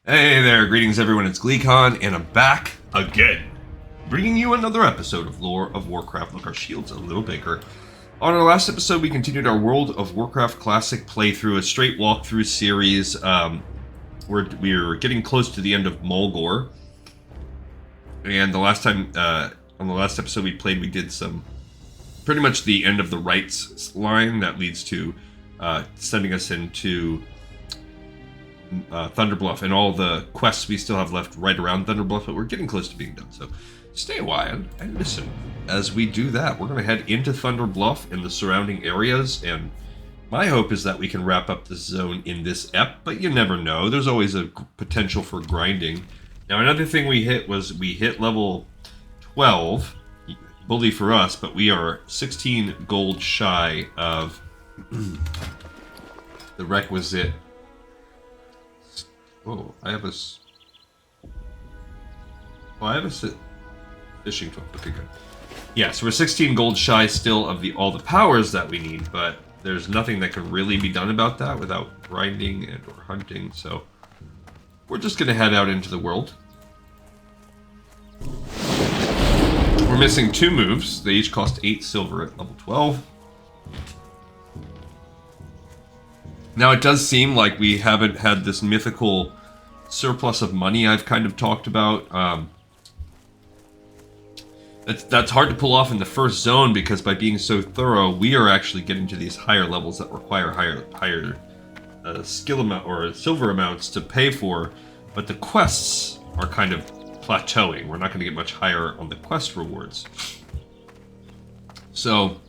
Hey there, greetings everyone, it's GleeCon, and I'm back again, bringing you another episode of Lore of Warcraft. Look, our shield's a little bigger. On our last episode, we continued our World of Warcraft Classic playthrough, a straight walkthrough series. We're getting close to the end of Mulgore, and the last time, on the last episode we played, we did some, pretty much the end of the rights line that leads to sending us into Thunder Bluff and all the quests we still have left right around Thunder Bluff, but we're getting close to being done, so stay a while and listen. As we do that, we're going to head into Thunder Bluff and the surrounding areas, and my hope is that we can wrap up this zone in this ep, but you never know. There's always a potential for grinding. Now, another thing we hit was we hit level 12, bully for us, but we are 16 gold shy of the requisite. Oh, I have a fishing 12. Okay, good. Yeah, so we're 16 gold shy still of all the powers that we need, but there's nothing that can really be done about that without grinding and or hunting, so we're just going to head out into the world. We're missing 2 moves. They each cost 8 silver at level 12. Now, it does seem like we haven't had this mythical surplus of money I've kind of talked about. That's hard to pull off in the first zone because by being so thorough, we are actually getting to these higher levels that require higher skill amount or silver amounts to pay for, but the quests are kind of plateauing. We're not going to get much higher on the quest rewards. So,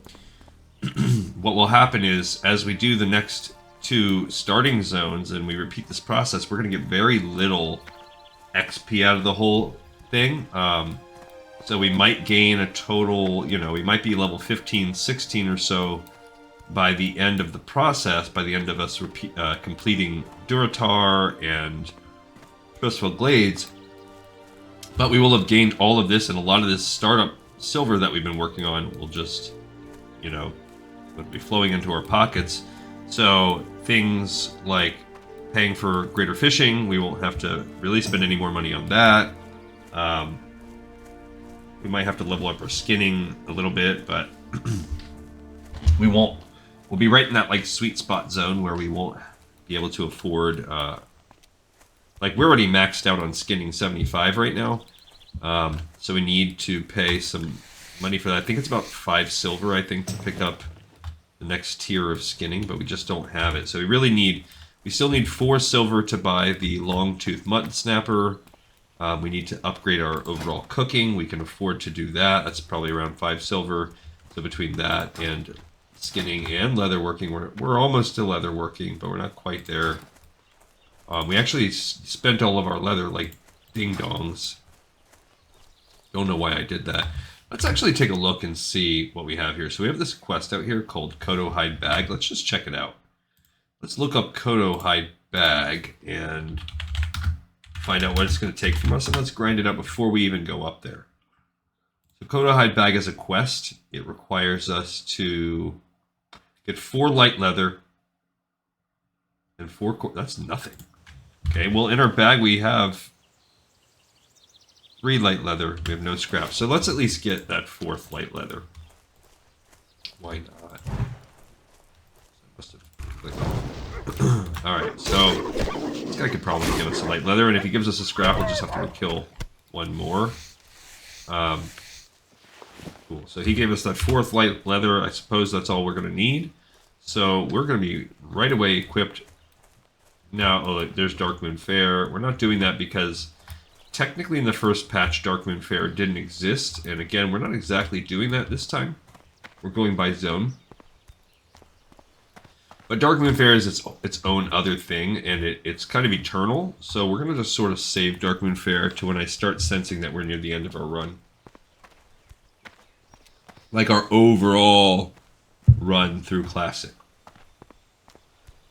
what will happen is, as we do the next 2 starting zones and we repeat this process, we're going to get very little XP out of the whole thing. So we might gain a total, we might be level 15, 16 or so by the end of the process, by the end of us completing Durotar and Trustful Glades. But we will have gained all of this, and a lot of this startup silver that we've been working on will just, will be flowing into our pockets. So things like paying for greater fishing, we won't have to really spend any more money on that. We might have to level up our skinning a little bit, but we won't. We'll be right in that sweet spot zone where we won't be able to afford. We're already maxed out on skinning 75 right now, so we need to pay some money for that. I think it's about 5 silver. I think to pick up the next tier of skinning, but we just don't have it. So we still need 4 silver to buy the long-tooth mutton snapper. We need to upgrade our overall cooking. We can afford to do that. That's probably around 5 silver. So between that and skinning and leatherworking, we're almost to leatherworking, but we're not quite there. We actually spent all of our leather like ding-dongs. Don't know why I did that. Let's actually take a look and see what we have here. So we have this quest out here called Kodo Hide Bag. Let's just check it out. Let's look up Kodo Hide Bag and find out what it's going to take from us, and let's grind it up before we even go up there. So Kodo Hide Bag is a quest. It requires us to get 4 light leather and 4 that's nothing. Okay, well in our bag we have 3 light leather. We have no scrap. So let's at least get that 4th light leather. Why not? Alright, so this guy could probably give us a light leather, and if he gives us a scrap, we'll just have to go kill 1 more. Cool. So he gave us that 4th light leather. I suppose that's all we're going to need. So we're going to be right away equipped. Now, oh, there's Darkmoon Fair. We're not doing that because technically in the first patch, Darkmoon Fair didn't exist. And again, we're not exactly doing that this time. We're going by zone. But Darkmoon Fair is its own other thing, and it's kind of eternal. So we're going to just sort of save Darkmoon Fair to when I start sensing that we're near the end of our run. Like our overall run through Classic.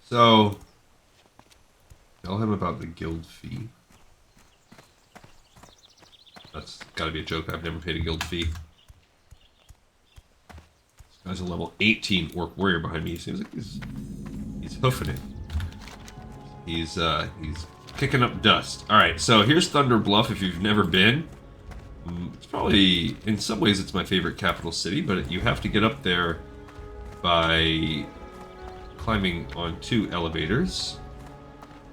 So, tell him about the guild fee. That's got to be a joke. I've never paid a guild fee. This guy's a level 18 Orc Warrior behind me. He seems like he's hoofing it. He's kicking up dust. Alright, so here's Thunder Bluff if you've never been. It's probably, in some ways, it's my favorite capital city, but you have to get up there by climbing on 2 elevators,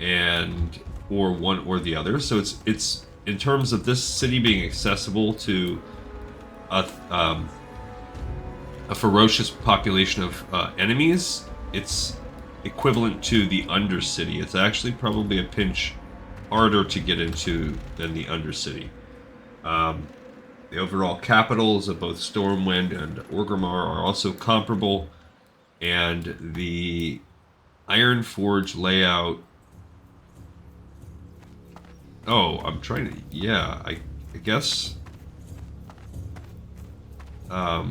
and or one or the other. So it's in terms of this city being accessible to a ferocious population of enemies, it's equivalent to the Undercity. It's actually probably a pinch harder to get into than the Undercity. The overall capitals of both Stormwind and Orgrimmar are also comparable, and the Ironforge layout... Oh, I'm trying to... Yeah, I guess... Yeah,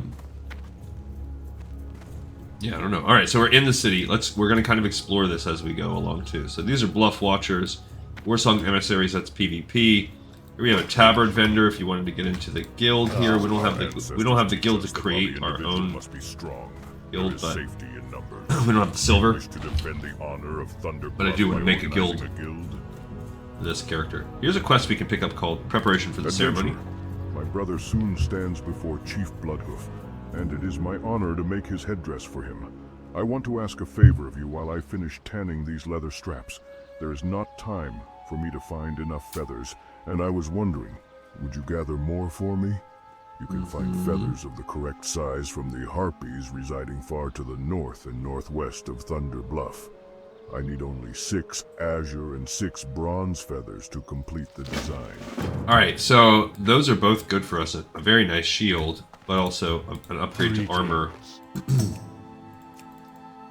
I don't know. Alright, so we're in the city. We're going to kind of explore this as we go along, too. So these are Bluff Watchers. Warsong Emissaries, that's PvP. Here we have a tabard vendor if you wanted to get into the guild here. We don't have the guild to create our own guild, but we don't have the silver. But I do want to make a guild for this character. Here's a quest we can pick up called Preparation for the Ceremony. My brother soon stands before Chief Bloodhoof, and it is my honor to make his headdress for him. I want to ask a favor of you while I finish tanning these leather straps. There is not time for me to find enough feathers, and I was wondering, would you gather more for me? You can find feathers of the correct size from the harpies residing far to the north and northwest of Thunder Bluff. I need only 6 azure and 6 bronze feathers to complete the design. Alright, so those are both good for us. A very nice shield, but also an upgrade to armor.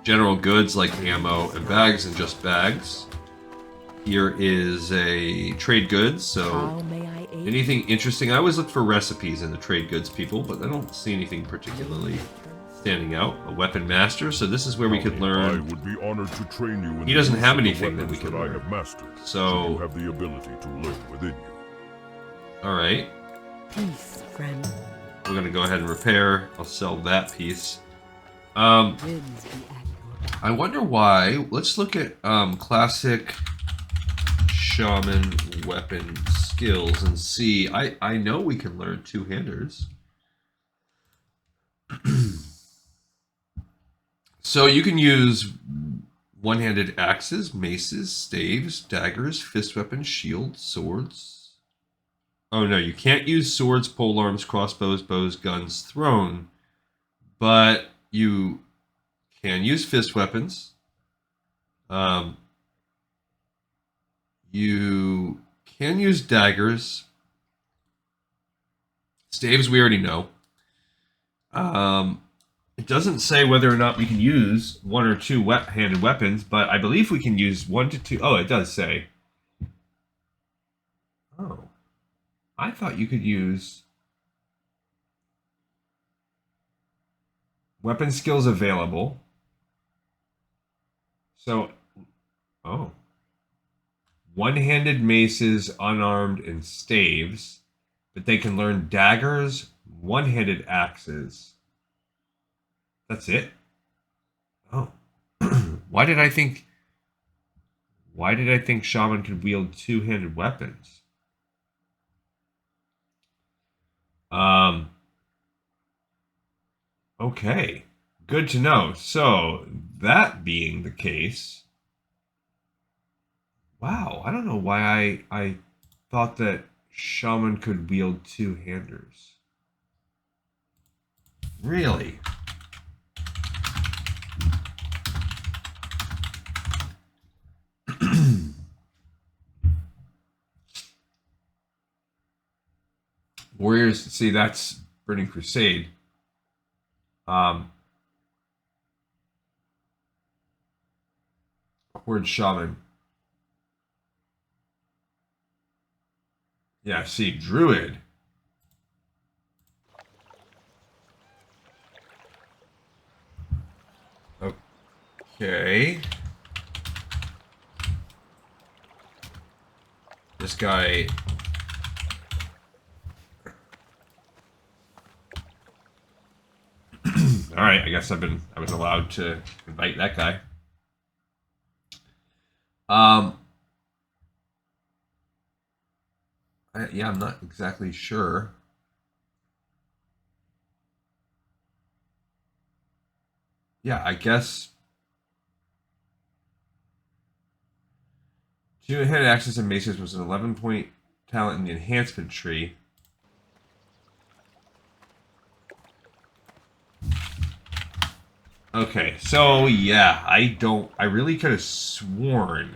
General goods like ammo and bags, and just bags. Here is a trade goods, so anything interesting. I always look for recipes in the trade goods, people, but I don't see anything particularly standing out. A weapon master, so this is where we could learn. I would be honored to train you in he doesn't have anything that we can learn. I have mastered, so you have the ability to learn within you. Alright. Peace, friend. We're gonna go ahead and repair. I'll sell that piece. I wonder why. Let's look at classic shaman weapon skills and see. I know we can learn two-handers. So you can use one-handed axes, maces, staves, daggers, fist weapons, shields, swords. Oh no, you can't use swords, polearms, crossbows, bows, guns, thrown, but you can use fist weapons. You can use daggers. Staves we already know. It doesn't say whether or not we can use 1 or 2 handed weapons, but I believe we can use 1 to 2. Oh, it does say. Oh. I thought you could use weapon skills available. So, oh. One-handed maces, unarmed, and staves. But they can learn daggers, one-handed axes. That's it? Oh. Why did I think shaman could wield two-handed weapons? Okay. Good to know. So, that being the case, wow, I don't know why I thought that shaman could wield two-handers. Really? Warriors, see, that's Burning Crusade. Horde Shaman. Yeah, see, Druid. Okay. This guy... Alright, I guess I was allowed to invite that guy. Yeah, I'm not exactly sure. Yeah, I guess two-handed axes and maces was an 11-point talent in the enhancement tree. Okay, so yeah, I really could have sworn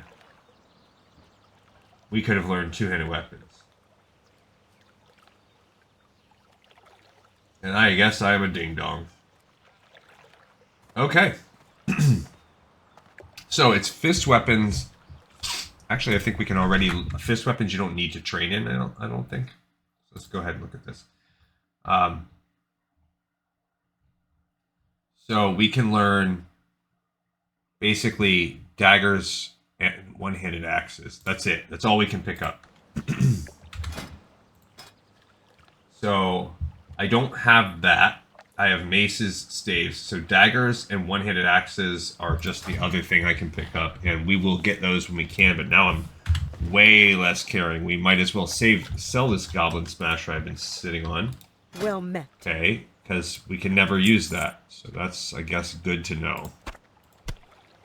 we could have learned two-handed weapons. And I guess I'm a ding-dong. Okay. So it's fist weapons. Actually, I think we can already... Fist weapons you don't need to train in, I don't think. So let's go ahead and look at this. So we can learn basically daggers and one-handed axes. That's it. That's all we can pick up. So I don't have that. I have maces, staves. So daggers and one-handed axes are just the other thing I can pick up, and we will get those when we can. But now I'm way less caring. We might as well sell this Goblin Smasher I've been sitting on. Well met. Okay, because we can never use that. So that's, I guess, good to know.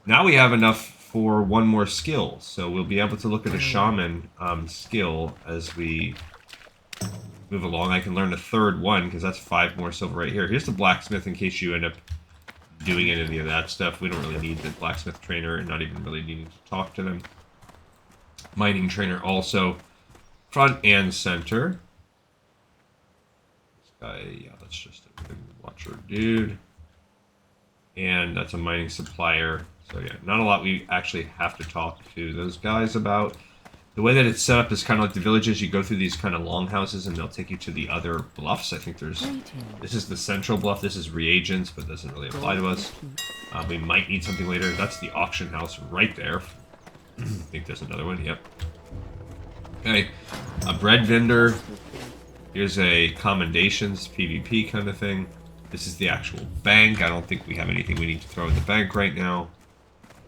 Now we have enough for one more skill, so we'll be able to look at a shaman skill as we move along. I can learn a third one, because that's 5 more silver right here. Here's the blacksmith in case you end up doing any of that stuff. We don't really need the blacksmith trainer, and not even really needing to talk to them. Mining trainer also. Front and center. This guy, yeah, that's just a good watcher dude. And that's a mining supplier. So yeah, not a lot we actually have to talk to those guys about. The way that it's set up is kind of like the villages. You go through these kind of longhouses and they'll take you to the other bluffs. I think there's... This is the central bluff. This is reagents, but doesn't really apply to us. We might need something later. That's the auction house right there. I think there's another one. Yep. Okay. A bread vendor. Here's a commendations, PvP kind of thing. This is the actual bank. I don't think we have anything we need to throw in the bank right now.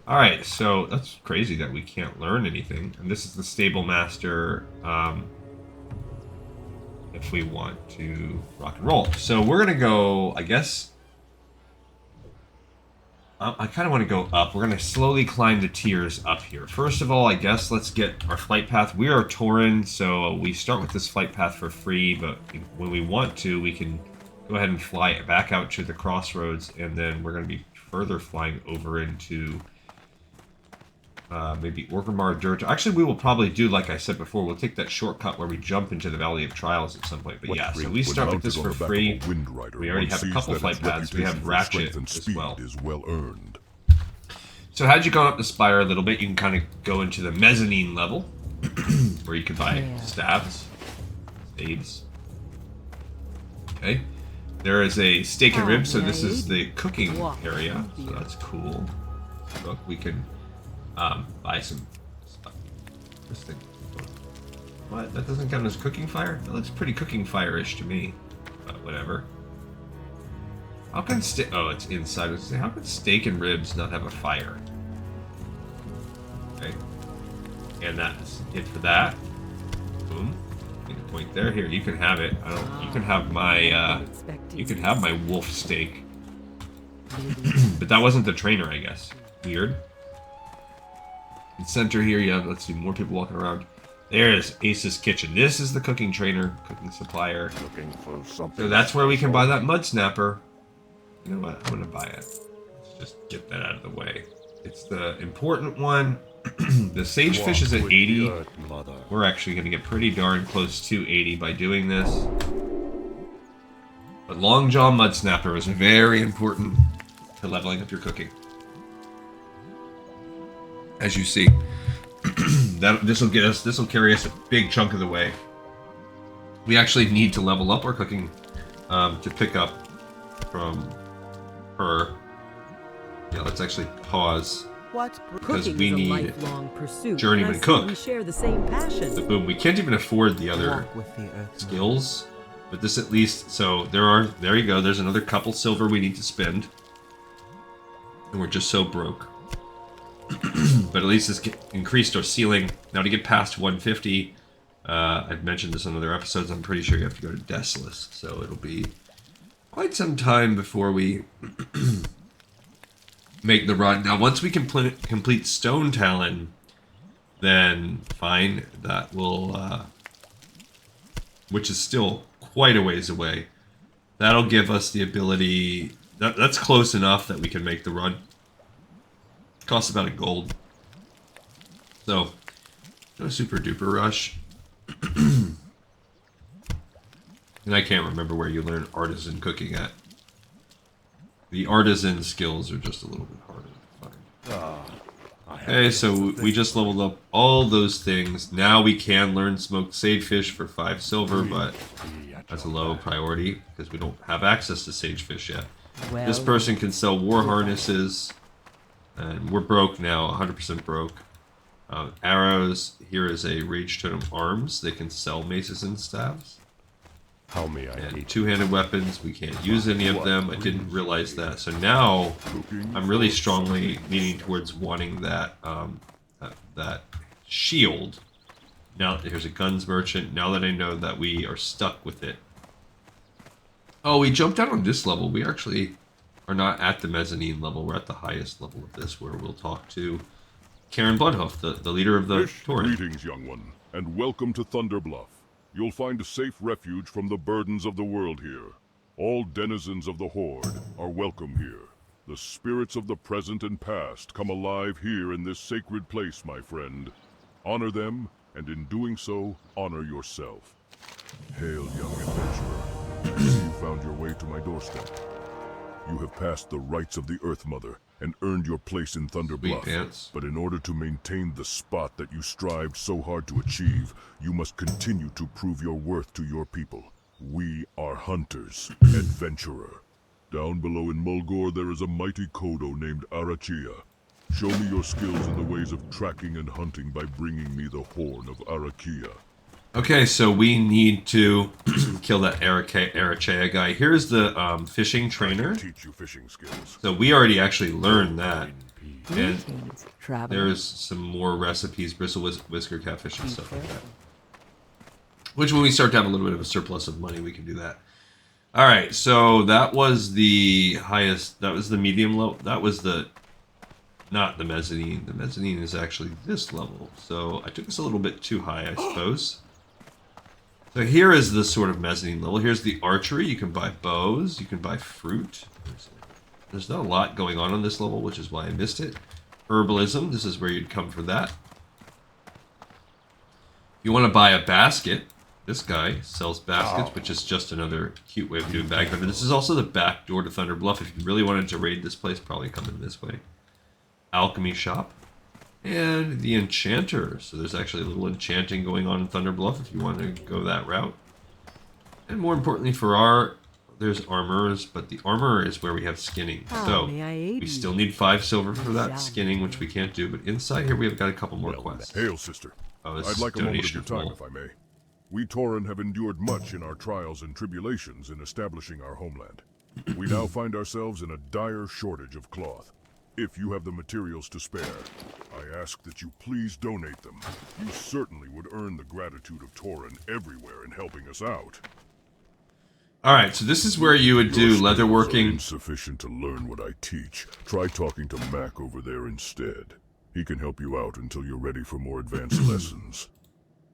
Alright, so that's crazy that we can't learn anything. And this is the stable master, if we want to rock and roll. So we're going to go, I guess... I kind of want to go up. We're going to slowly climb the tiers up here. First of all, I guess let's get our flight path. We are Tauren, so we start with this flight path for free, but when we want to, we can go ahead and fly back out to the crossroads, and then we're going to be further flying over into maybe Orgrimmar Dirt. Actually, we will probably do, like I said before, we'll take that shortcut where we jump into the Valley of Trials at some point. But yeah, so we start with this for free. We already have a couple flight paths. We have Ratchet as well. So had you gone up the spire a little bit, you can kind of go into the mezzanine level, where you can buy staves, spades. Okay. There is a steak and ribs, so this is the cooking area, so that's cool. Look, we can buy some stuff. This thing. What? That doesn't count as cooking fire? That looks pretty cooking fire-ish to me. But whatever. How can oh, it's inside. How can steak and ribs not have a fire? Okay. And that's it for that. Boom. Get a point there. Here, you can have it. I don't. You can have my. You can have my wolf steak. But that wasn't the trainer, I guess. Weird. In center here, you have, let's see, more people walking around. There's Ace's Kitchen. This is the cooking trainer, cooking supplier. Looking for something. So that's where we can buy that mud snapper. You know what? I'm gonna buy it. Let's just get that out of the way. It's the important one. The sagefish is at 80. We're actually gonna get pretty darn close to 80 by doing this. But Long Jaw Mud Snapper is very important to leveling up your cooking. As you see, this will carry us a big chunk of the way. We actually need to level up our cooking to pick up from her. Yeah, let's actually pause because we need journeyman cook. We share the same passion. So boom, we can't even afford the other skills, but this at least. So there you go. There's another couple silver we need to spend, and we're just so broke. But at least this increased our ceiling. Now to get past 150, I've mentioned this in other episodes. I'm pretty sure you have to go to Desolus, so it'll be quite some time before we make the run. Now, once we complete Stone Talon, then fine. That will, which is still quite a ways away. That'll give us the ability. That's close enough that we can make the run. Costs about a gold. So, no super duper rush. And I can't remember where you learn artisan cooking at. The artisan skills are just a little bit harder to find. Okay, so we just leveled up all those things. Now we can learn smoked sagefish for 5 silver, but that's a low priority because we don't have access to sagefish yet. Well, This person can sell war harnesses, and we're broke now, 100% broke. Arrows, here is a Rage Totem Arms. They can sell maces and staves. How may I And aid? two-handed weapons, we can't use any of them. I didn't realize that. So now, I'm really strongly leaning towards wanting that that shield. Now, here's a guns merchant. Now that I know that we are stuck with it. Oh, we jumped out on this level. We actually are not at the mezzanine level. We're at the highest level of this, where we'll talk to Karen Bloodhoof, the leader of the torrent. Greetings, young one, and welcome to Thunder Bluff. You'll find a safe refuge from the burdens of the world here. All denizens of the Horde are welcome here. The spirits of the present and past come alive here in this sacred place, my friend. Honor them, and in doing so, honor yourself. Hail, young adventurer. I see you found your way to my doorstep. You have passed the rites of the Earth Mother and earned your place in Thunder Sweet Bluff. pants. But in order to maintain the spot that you strived so hard to achieve, you must continue to prove your worth to your people. We are hunters, adventurer. Down below in Mulgore there is a mighty Kodo named Arachia. Show me your skills in the ways of tracking and hunting by bringing me the horn of Arachia. Okay, so we need to kill that Arachea guy. Here's the fishing trainer. Teach you fishing skills. So we already actually learned that. And greetings, traveler. there's some more recipes, bristle whisker catfish and stuff like that. Which when we start to have a little bit of a surplus of money, we can do that. Alright, so that was the highest, that was the medium level, that was the, not the mezzanine. The mezzanine is actually this level. So I took this a little bit too high, I suppose. So here is the sort of mezzanine level. Here's the archery. You can buy bows. You can buy fruit. There's not a lot going on this level, which is why I missed it. Herbalism. This is where you'd come for that. You want to buy a basket. This guy sells baskets, which is just another cute way of doing bag. But this is also the back door to Thunder Bluff. If you really wanted to raid this place, probably come in this way. Alchemy shop. And the enchanter. So there's actually a little enchanting going on in Thunder Bluff if you want to go that route. And more importantly for our, there's armorers, but the armorer is where we have skinning. So may I aid we you? still need 5 silver for that skinning, which we can't do. But inside here we've got a couple more quests. Hail, sister. Oh, this I'd is like a moment of donation your time, full. if I may. We Tauren have endured much in our trials and tribulations in establishing our homeland. We now find ourselves in a dire shortage of cloth. If you have the materials to spare, I ask that you please donate them. You certainly would earn the gratitude of Tauren everywhere in helping us out. Alright, so this is where you would do Your skills are leatherworking. insufficient to learn what I teach. Try talking to Mac over there instead. He can help you out until you're ready for more advanced lessons.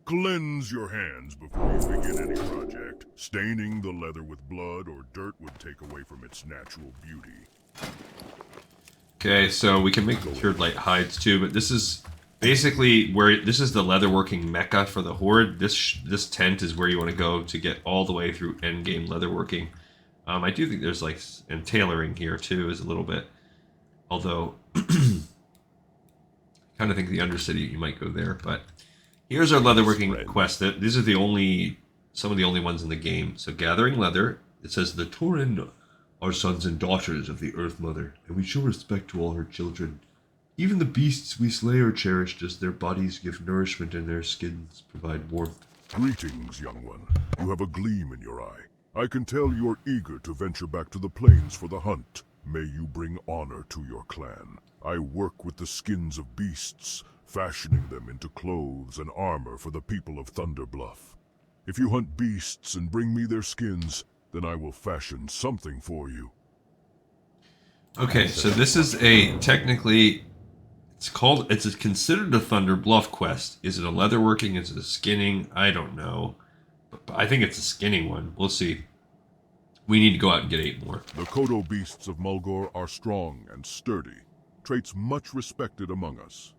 Cleanse your hands before you begin any project. Staining the leather with blood or dirt would take away from its natural beauty. Okay, so we can make cured light hides too, but this is basically where this is the leatherworking mecca for the Horde. This tent is where you want to go to get all the way through endgame leatherworking. I do think there's like, and tailoring here too is a little bit, although kind of think the Undercity you might go there. But here's our leatherworking quest. These are some of the only ones in the game. So gathering leather. It says the Tauren are sons and daughters of the Earth Mother, and we show respect to all her children. Even the beasts we slay are cherished, as their bodies give nourishment and their skins provide warmth. Greetings, young one. You have a gleam in your eye. I can tell you're eager to venture back to the plains for the hunt. May you bring honor to your clan. I work with the skins of beasts, fashioning them into clothes and armor for the people of Thunder Bluff. If you hunt beasts and bring me their skins, then I will fashion something for you. Okay, so this is technically, it's considered a Thunder Bluff quest. Is it a leatherworking? Is it a skinning? I don't know. But I think it's a skinning one. We'll see. We need to go out and get 8 more. The Kodo beasts of Mulgore are strong and sturdy, traits much respected among us.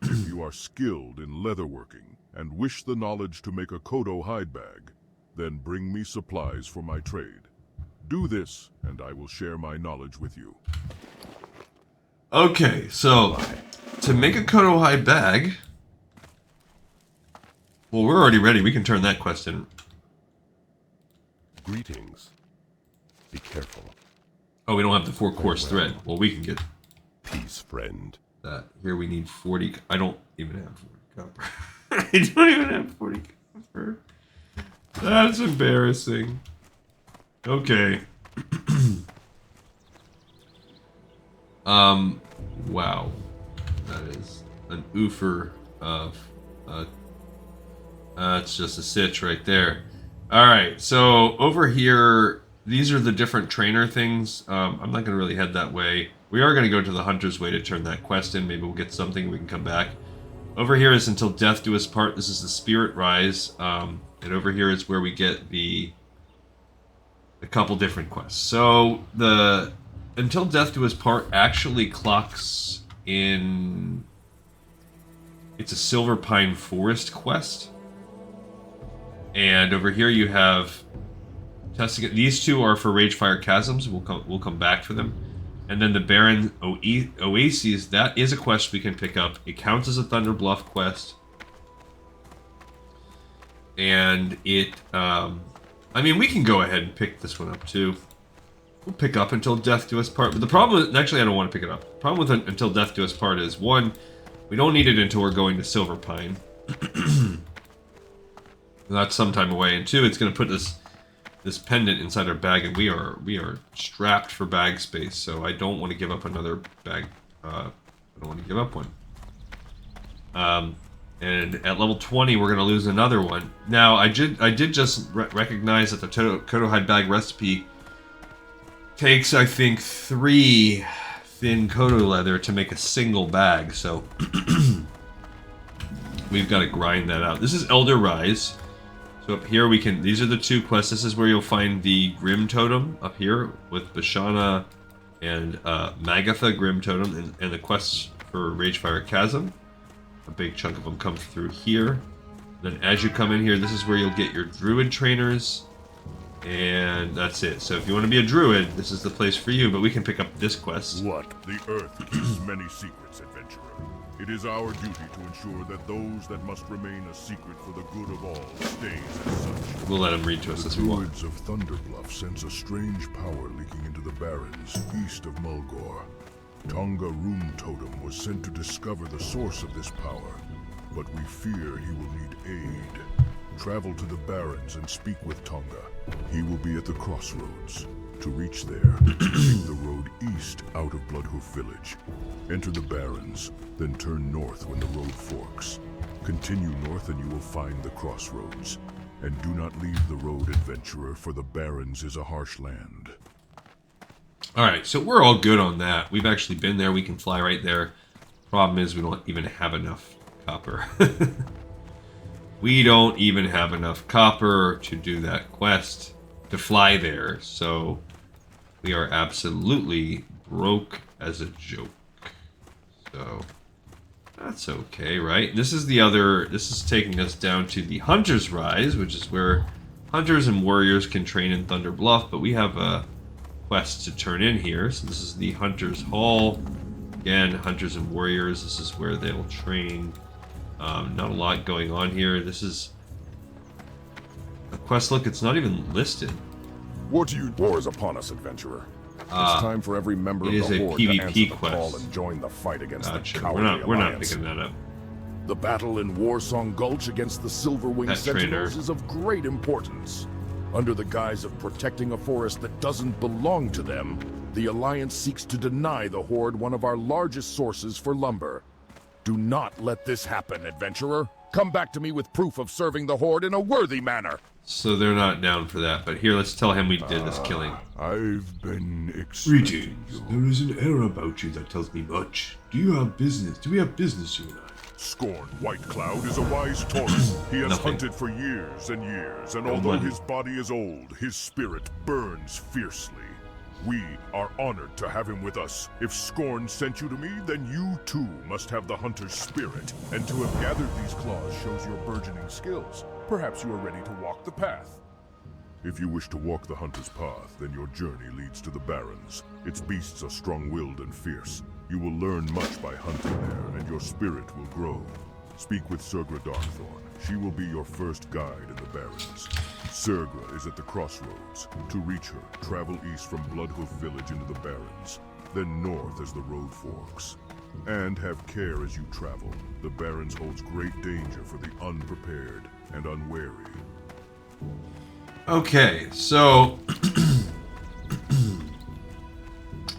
If you are skilled in leatherworking and wish the knowledge to make a Kodo hide bag, then bring me supplies for my trade. Do this, and I will share my knowledge with you. Okay, so to make a Kodo hide bag, well, we're already ready. We can turn that quest in. Greetings. Be careful. Oh, we don't have the 4-course thread. Well, we can get Peace, friend. that. Here we need 40. I don't even have 40 copper. I don't even have 40 copper. That's embarrassing. Okay. Wow. That is an oofer of it's just a sitch right there. Alright, so over here, these are the different trainer things. I'm not going to really head that way. We are going to go to the Hunter's Way to turn that quest in. Maybe we'll get something, we can come back. Over here is Until Death Do Us Part. This is the Spirit Rise. And over here is where we get a couple different quests. So the Until Death Do Us Part actually clocks in... It's a Silver Pine Forest quest. And over here you have testing it. These two are for Ragefire Chasms. We'll come back for them. And then the Barren Oases, that is a quest we can pick up. It counts as a Thunder Bluff quest. And it, I mean, we can go ahead and pick this one up too. We'll pick up Until Death Do Us Part. But the problem with, actually I don't want to pick it up. The problem with Until Death Do Us Part is, one, we don't need it until we're going to Silver Pine. That's some time away. And two, it's going to put this pendant inside our bag, and we are strapped for bag space, so I don't want to give up another bag. I don't want to give up one. And at level 20, we're going to lose another one. Now, I did just recognize that the Kodo hide bag recipe takes, I think, 3 thin Kodo leather to make a single bag, so we've got to grind that out. This is Elder Rise. So up here we can, these are the 2 quests. This is where you'll find the Grim Totem up here with Bashana and Magatha Grim Totem and the quests for Ragefire Chasm. A big chunk of them come through here. Then as you come in here, this is where you'll get your Druid trainers. And that's it. So if you want to be a Druid, this is the place for you, but we can pick up this quest. What? The Earth keeps many secrets, adventurer. It is our duty to ensure that those that must remain a secret for the good of all stays as such. We'll let him read to us as we want. The Druids of Thunder Bluff sense a strange power leaking into the Barrens east of Mulgore. Tonga Room Totem was sent to discover the source of this power, but we fear he will need aid. Travel to the Barrens and speak with Tonga. He will be at the crossroads. To reach there, take the road east out of Bloodhoof Village. Enter the Barrens, then turn north when the road forks. Continue north and you will find the crossroads. And do not leave the road, adventurer, for the Barrens is a harsh land. Alright, so we're all good on that. We've actually been there. We can fly right there. Problem is we don't even have enough copper. We don't even have enough copper to do that quest, to fly there. So we are absolutely broke as a joke. So that's okay, right? This is taking us down to the Hunter's Rise, which is where hunters and warriors can train in Thunder Bluff, but we have a quest to turn in here. So this is the Hunter's Hall. Again, hunters and warriors, this is where they'll train. Not a lot going on here. This is a quest. Look, it's not even listed. War is upon us, adventurer. It's time for every member of the Horde to answer the call and join the fight against the cowardly we're not alliance. picking that up. The battle in Warsong Gulch against the Silverwing Sentinels is of great importance. Under the guise of protecting a forest that doesn't belong to them, The Alliance seeks to deny the Horde one of our largest sources for lumber. Do not let this happen, adventurer. Come back to me with proof of serving the Horde in a worthy manner. So they're not down for that, but here, let's tell him we did this killing. I've been expecting you. There is an air about you that tells me much. Do you have business? Do we have business, you and I? Scorn White Cloud is a wise Taurus. He has Nothing. hunted for years and years, and No although money. his body is old, his spirit burns fiercely. We are honored to have him with us. If Scorn sent you to me, then you too must have the hunter's spirit. And to have gathered these claws shows your burgeoning skills. Perhaps you are ready to walk the path. If you wish to walk the hunter's path, then your journey leads to the Barrens. Its beasts are strong-willed and fierce. You will learn much by hunting there, and your spirit will grow. Speak with Sergra Darkthorn. She will be your first guide in the Barrens. Sergra is at the crossroads. To reach her, travel east from Bloodhoof Village into the Barrens, then north as the road forks. And have care as you travel. The Barrens holds great danger for the unprepared and unwary. Okay, so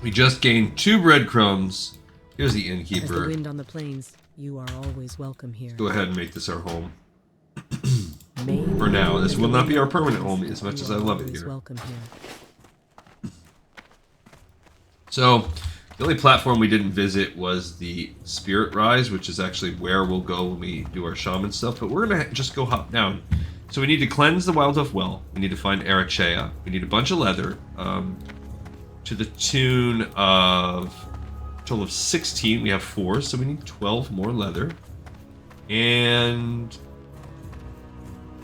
we just gained 2 breadcrumbs. Here's the As the innkeeper. wind on the plains, you are always welcome here. Go ahead and make this our home. Maybe For now, this as the will not wind be our on the permanent plains, home as much you as I are love it always here. welcome here. So, the only platform we didn't visit was the Spirit Rise, which is actually where we'll go when we do our shaman stuff, but we're going to just go hop down. So we need to cleanse the Wildhoof Well. We need to find Arachea. We need a bunch of leather, to the tune of a total of 16. We have 4, so we need 12 more leather. And...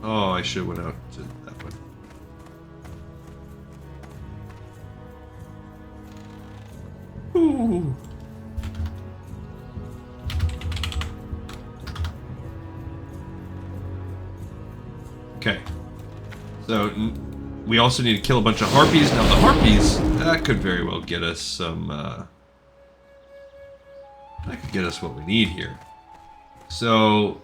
oh, I should have went out to that one. Ooh. Okay. So we also need to kill a bunch of harpies. Now the harpies, that could very well get us some. That could get us what we need here. So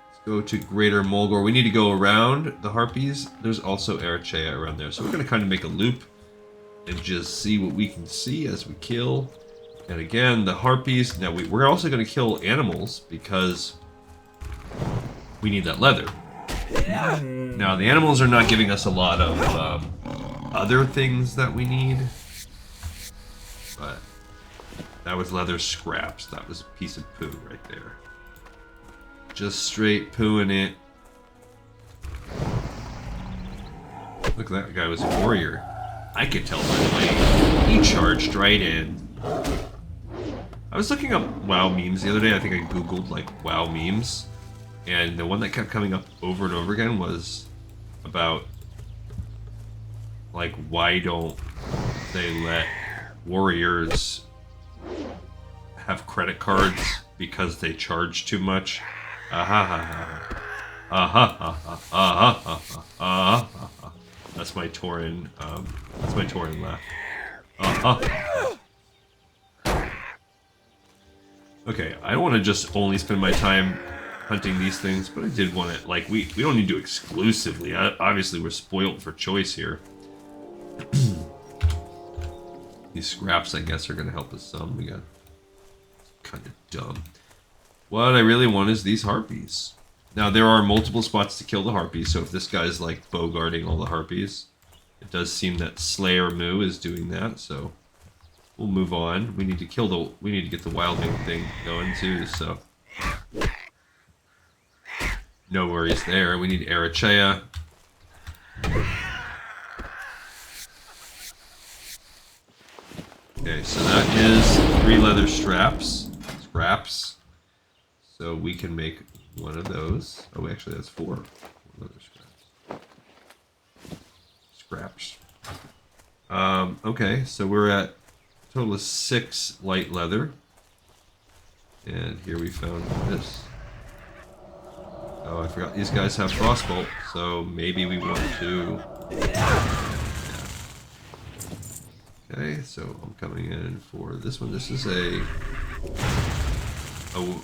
let's go to Greater Mulgore. We need to go around the harpies. There's also Arachea around there, so we're gonna kind of make a loop and just see what we can see as we kill. And again, the harpies. Now we're also going to kill animals because we need that leather. Now the animals are not giving us a lot of other things that we need, but that was leather scraps. That was a piece of poo right there. Just straight poo in it. Look, that guy was a warrior. I could tell by the way he charged right in. I was looking up WoW memes the other day. I think I googled like WoW memes, and the one that kept coming up over and over again was about like, why don't they let warriors have credit cards because they charge too much? That's my Tauren. That's my Tauren laugh. Okay, I don't want to just only spend my time hunting these things, but I did want to, like, we don't need to exclusively. Obviously, we're spoiled for choice here. These scraps, I guess, are going to help us some. We got kind of dumb. What I really want is these harpies. Now, there are multiple spots to kill the harpies, so if this guy's, like, bogarting all the harpies, it does seem that Slayer Moo is doing that, so we'll move on. We need to kill the... we need to get the Wildmane thing going, too, so... no worries there. We need Arachea. Okay, so that is 3 leather scraps. So we can make one of those. Oh, actually, that's 4 leather scraps. Okay, so we're at a total of 6 light leather. And here we found this. Oh, I forgot these guys have frostbolt, so maybe we want to... yeah. Okay, so I'm coming in for this one. This is a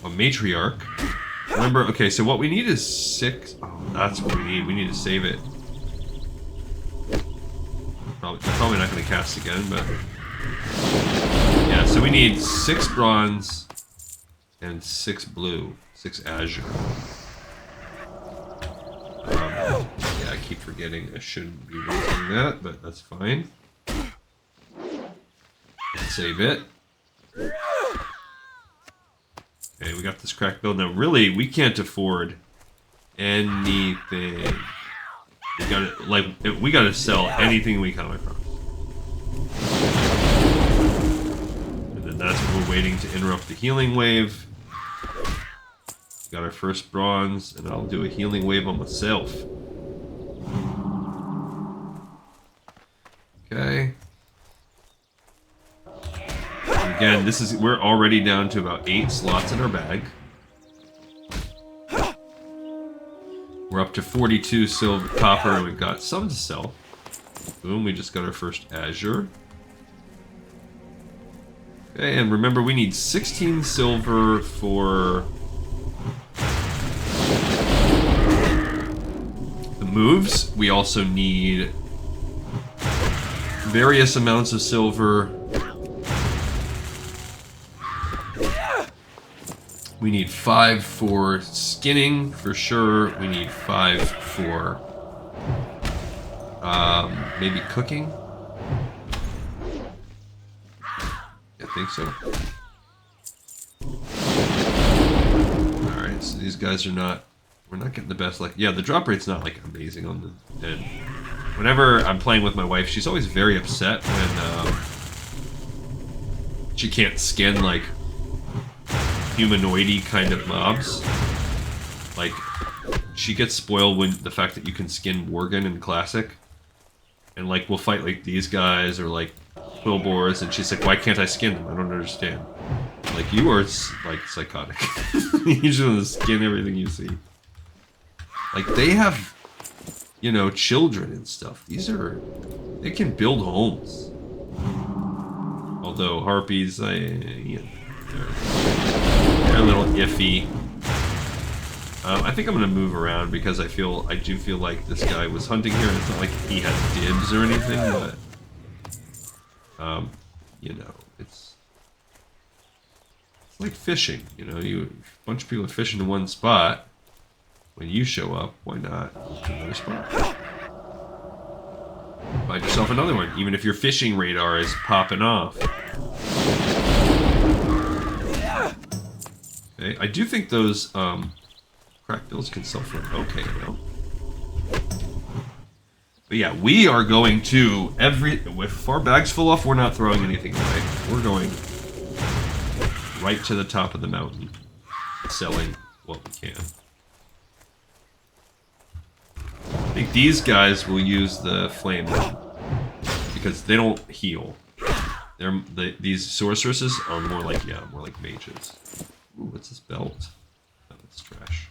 matriarch. Remember, okay, so what we need is 6... oh, that's what we need. We need to save it. Probably not going to cast again, but yeah. So we need 6 bronze and 6 blue, 6 azure. Yeah, I keep forgetting I shouldn't be using that, but that's fine. Save it. Okay, we got this crack build. Now, really, we can't afford anything. We gotta sell anything we come across. And then that's what we're waiting to interrupt the healing wave. Got our first bronze, and I'll do a healing wave on myself. Okay. And again, we're already down to about 8 slots in our bag. We're up to 42 silver, copper, and we've got some to sell. Boom, we just got our first azure. Okay, and remember we need 16 silver for the moves. We also need various amounts of silver. We need 5 for skinning, for sure. We need 5 for maybe cooking. I think so. Alright, so these guys are not... We're not getting the best, like... Yeah, the drop rate's not, like, amazing on the... And whenever I'm playing with my wife, she's always very upset when she can't skin, like, humanoid-y kind of mobs. Like, she gets spoiled when the fact that you can skin Worgen in Classic. And, like, we'll fight, like, these guys or, like, Quillbores, and she's like, why can't I skin them? I don't understand. Like, you are, like, psychotic. You just want to skin everything you see. Like, they have, you know, children and stuff. These are... They can build homes. Although, harpies, you know, they're a little iffy. I think I'm going to move around because I do feel like this guy was hunting here, and it's not like he had dibs or anything, but... you know, it's like fishing, you know, a bunch of people are fishing in one spot. When you show up, why not to another spot? Find yourself another one, even if your fishing radar is popping off. Okay, I do think those crack builds can sell for okay now. But yeah, we are going to if our bag's full off, we're not throwing anything away. We're going right to the top of the mountain, selling what we can. I think these guys will use the flame because they don't heal. These sorceresses are more like mages. Ooh, what's this belt? Oh, it's trash.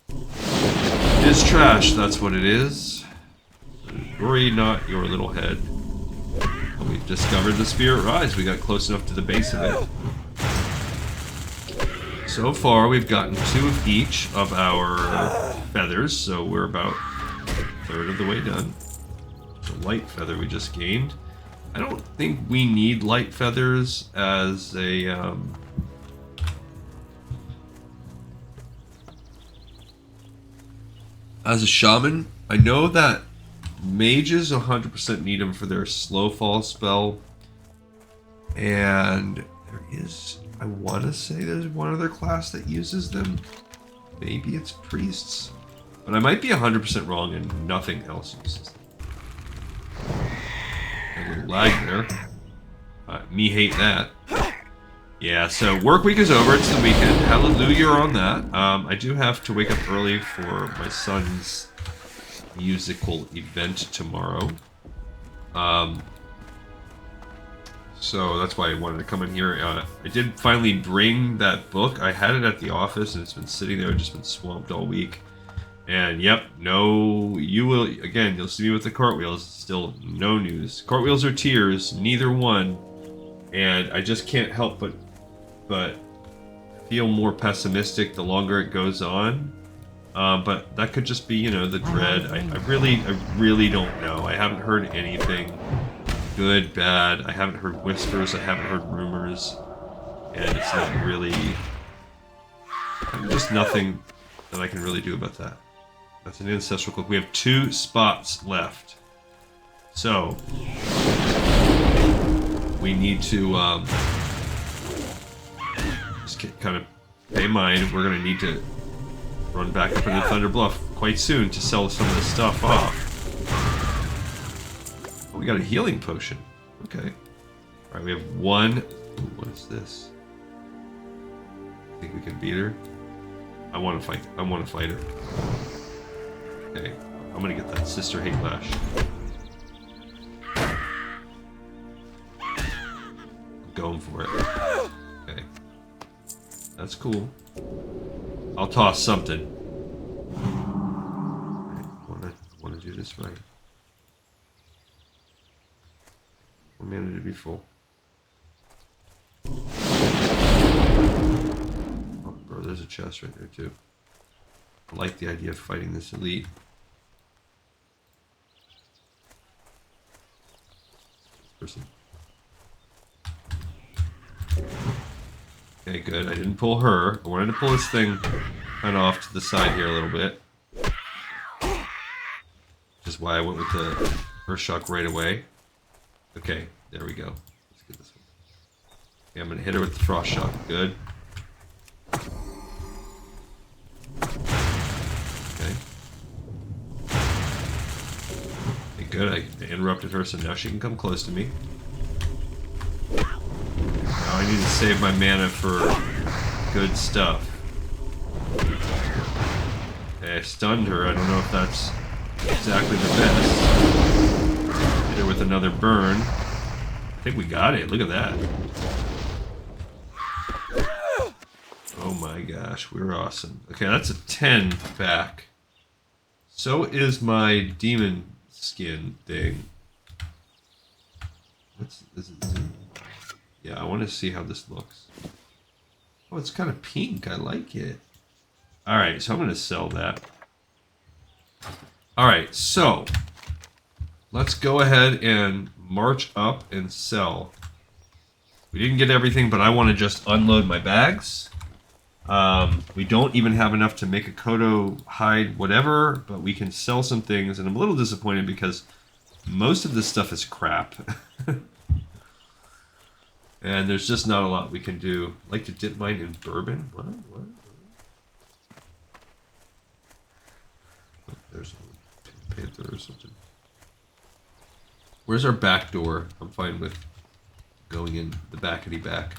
It is trash, that's what it is. Worry not your little head. Well, we've discovered the Spirit Rise. We got close enough to the base of it. So far, we've gotten 2 of each of our feathers, so we're about a third of the way done. The light feather we just gained. I don't think we need light feathers as a... As a shaman, I know that mages 100% need them for their slow fall spell. And there is, I want to say there's one other class that uses them. Maybe it's priests. But I might be 100% wrong and nothing else uses them. A little lag there. Me hate that. Yeah, so work week is over. It's the weekend. Hallelujah on that. I do have to wake up early for my son's musical event tomorrow. So that's why I wanted to come in here. I did finally bring that book. I had it at the office and it's been sitting there, just been swamped all week. And yep, no, you'll see me with the cartwheels. Still no news. Cartwheels or tears, neither one. And I just can't help but feel more pessimistic the longer it goes on. But that could just be, you know, the dread. I really don't know. I haven't heard anything good, bad. I haven't heard whispers. I haven't heard rumors. And it's not really... There's nothing that I can really do about that. That's an ancestral cloak. We have 2 spots left. So... we need to, just kind of pay mind. We're going to need to run back up into Thunder Bluff quite soon to sell some of this stuff off. Oh, we got a healing potion. Okay. Alright, we have 1... Ooh, what is this? Think we can beat her? I want to fight. I want to fight her. Okay. I'm going to get that Sister Hate Lash. Going for it. Okay. That's cool. I'll toss something. I wanna do this right. I mana to be full. Oh, bro, there's a chest right there too. I like the idea of fighting this elite. Person. Okay, good. I didn't pull her. I wanted to pull this thing kind of off to the side here a little bit. Which is why I went with the Earth Shock right away. Okay, there we go. Let's get this one. Okay, I'm going to hit her with the Frost Shock. Good. Okay. Okay, good. I interrupted her, so now she can come close to me. I need to save my mana for good stuff. Okay, I stunned her. I don't know if that's exactly the best. Hit her with another burn. I think we got it. Look at that. Oh my gosh, we're awesome. Okay, that's a 10 back. So is my demon skin thing. What's this? Yeah, I want to see how this looks. Oh, it's kind of pink. I like it. Alright, so I'm going to sell that. Alright, so let's go ahead and march up and sell. We didn't get everything, but I want to just unload my bags. We don't even have enough to make a Kodo hide whatever, but we can sell some things, and I'm a little disappointed because most of this stuff is crap. And there's just not a lot we can do. I'd like to dip mine in bourbon? What? Oh, there's a panther or something. Where's our back door? I'm fine with going in the backety back.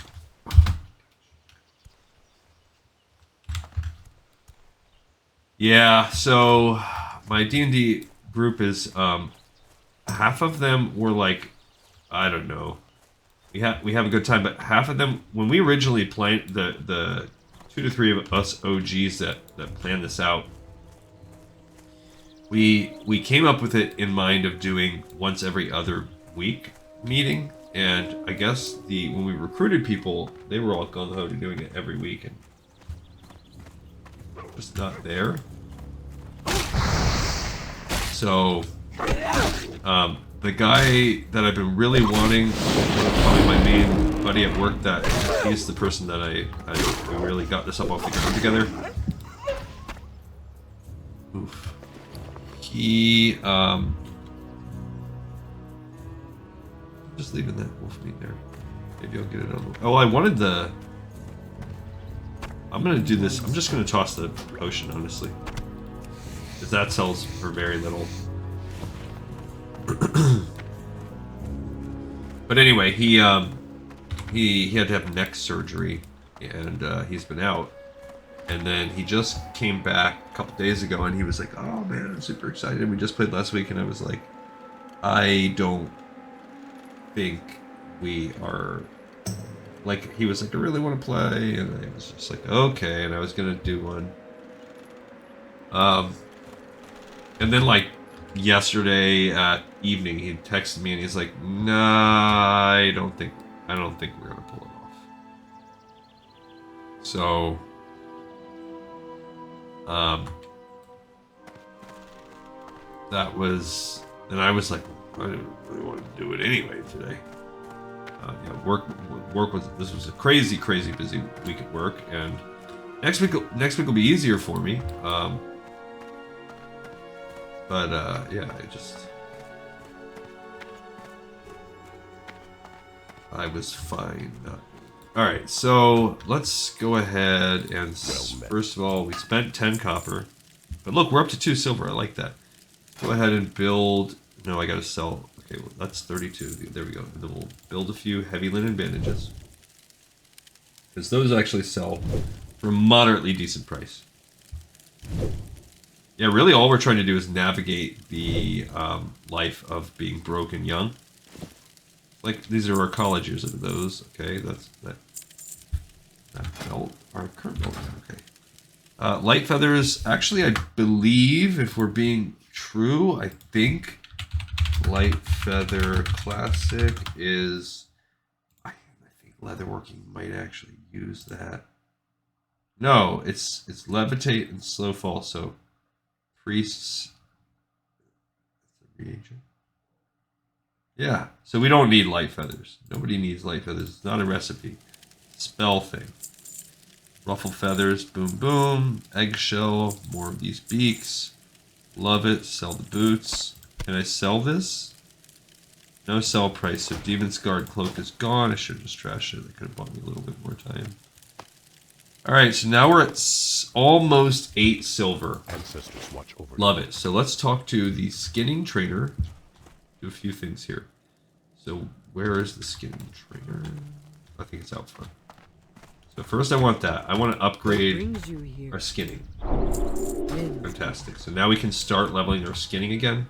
Yeah, so my D&D group is half of them were like, I don't know. We have a good time, but half of them, when we originally planned, the 2 to 3 of us OGs that planned this out, we came up with it in mind of doing once every other week meeting, and I guess when we recruited people, they were all gung-ho to doing it every week, and just not there. So, the guy that I've been really wanting, probably my main buddy at work, that he's the person that we really got this up off the ground together. Oof. He, just leaving that wolf meat there. Maybe I'll get it on. Oh, I wanted the... I'm gonna do this. I'm just gonna toss the potion, honestly. Because that sells for very little. But anyway, he had to have neck surgery, and he's been out. And then he just came back a couple days ago, and he was like, "Oh man, I'm super excited." We just played last week, and I was like, "I don't think we are." Like, he was like, "I really want to play," and I was just like, "Okay," and I was gonna do one. And then like yesterday at evening, he texted me and he's like, "Nah, I don't think we're gonna pull it off." So, that was, and I was like, I didn't really want to do it anyway today. Yeah, work was, this was a crazy busy week at work, and next week will be easier for me. Yeah, I was fine. All right, so let's go ahead and first of all, we spent 10 copper, but look, we're up to 2 silver. I like that. Go ahead and build. No, I gotta sell. Okay, well, that's 32. There we go. And then we'll build a few heavy linen bandages, because those actually sell for a moderately decent price. Yeah, really, all we're trying to do is navigate the life of being broke and young. Like, these are our college years of those. Okay, that belt, our current belt. Okay. Light feathers. Actually, I believe, if we're being true, I think light feather classic is. I think leatherworking might actually use that. No, it's levitate and slow fall. So priests. That's a reagent. Yeah, so we don't need light feathers. Nobody needs light feathers. It's not a recipe. Spell thing. Ruffle feathers, boom boom. Eggshell, more of these beaks. Love it. Sell the boots. Can I sell this? No sell price. So Demon's Guard cloak is gone. I should have just trashed it. That could have bought me a little bit more time. Alright, so now we're at almost 8 silver. Ancestors watch over. Love it. So let's talk to the skinning trainer. Do a few things here. So where is the skinning trainer? I think it's out front. So first I want that. I want to upgrade our skinning. Fantastic. So now we can start leveling our skinning again.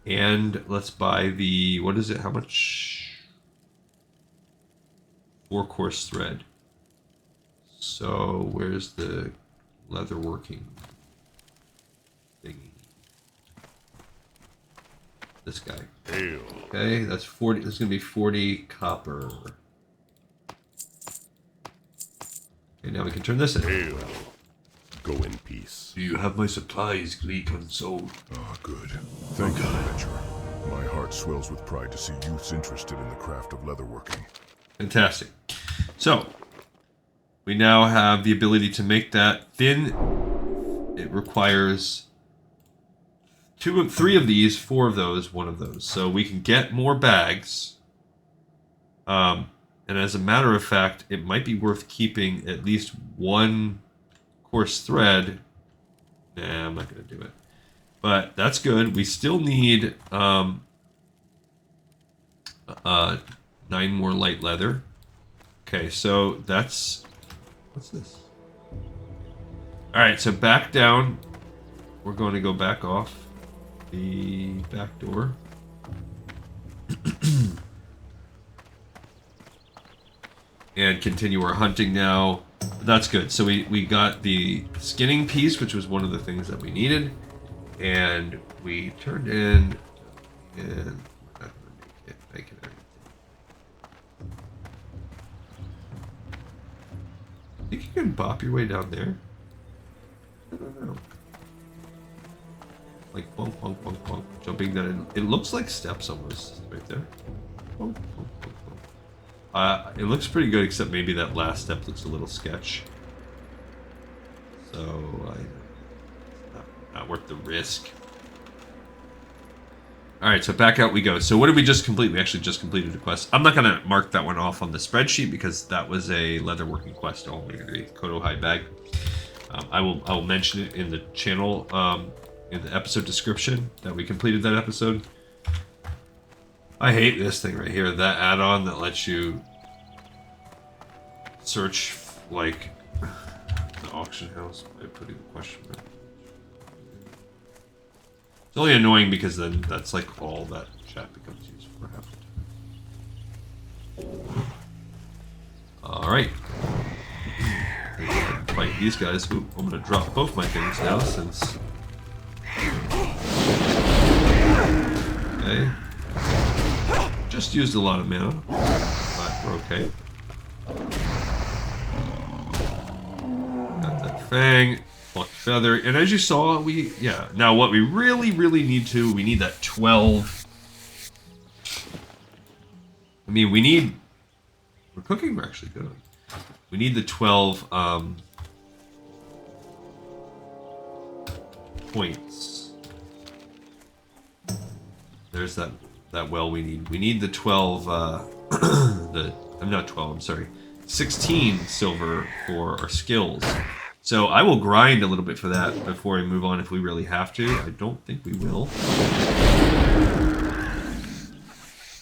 And let's buy the, what is it? How much? 4 coarse thread. So where's the leatherworking thingy? This guy. Okay, that's 40. That's gonna be 40 copper. Okay, now we can turn this in. Go in peace. Do you have my supplies, Gleek and Soul? Ah, good. Thank you, adventurer. My heart swells with pride to see youths interested in the craft of leatherworking. Fantastic. So, we now have the ability to make that thin. It requires 3 of these, 4 of those, 1 of those. So we can get more bags. And as a matter of fact, it might be worth keeping at least 1 coarse thread. Nah, I'm not going to do it. But that's good. We still need 9 more light leather. Okay, so that's... What's this? Alright, so back down. We're going to go back off the back door. And continue our hunting now. That's good. So we got the skinning piece, which was one of the things that we needed. And we turned in... And we're not going to make it or anything. Think you can bop your way down there? I don't know. Like bonk, bonk, bonk, bonk. Jumping that in. It looks like steps almost right there. Bonk, bonk, bonk, bonk. It looks pretty good, except maybe that last step looks a little sketch. So, not worth the risk. Alright, so back out we go. So what did we just complete? We actually just completed a quest. I'm not going to mark that one off on the spreadsheet because that was a leatherworking quest. All we agree. Kodo hide bag. I will mention it in the channel, in the episode description that we completed that episode. I hate this thing right here. That add-on that lets you search, like, the auction house by putting a question mark. It's only annoying because then that's like all that chat becomes used for half the time. Alright. Fight these guys. Ooh, I'm gonna drop both my things now since... Okay. Just used a lot of mana, but we're okay. Got that fang. Plucked feather. And as you saw, now what we really, really need we need that 12. I mean, we're cooking, we're actually good. We need the 12, points. There's that well we need. We need the 12, I'm not 12, I'm sorry. 16 silver for our skills. So I will grind a little bit for that before we move on if we really have to. I don't think we will. I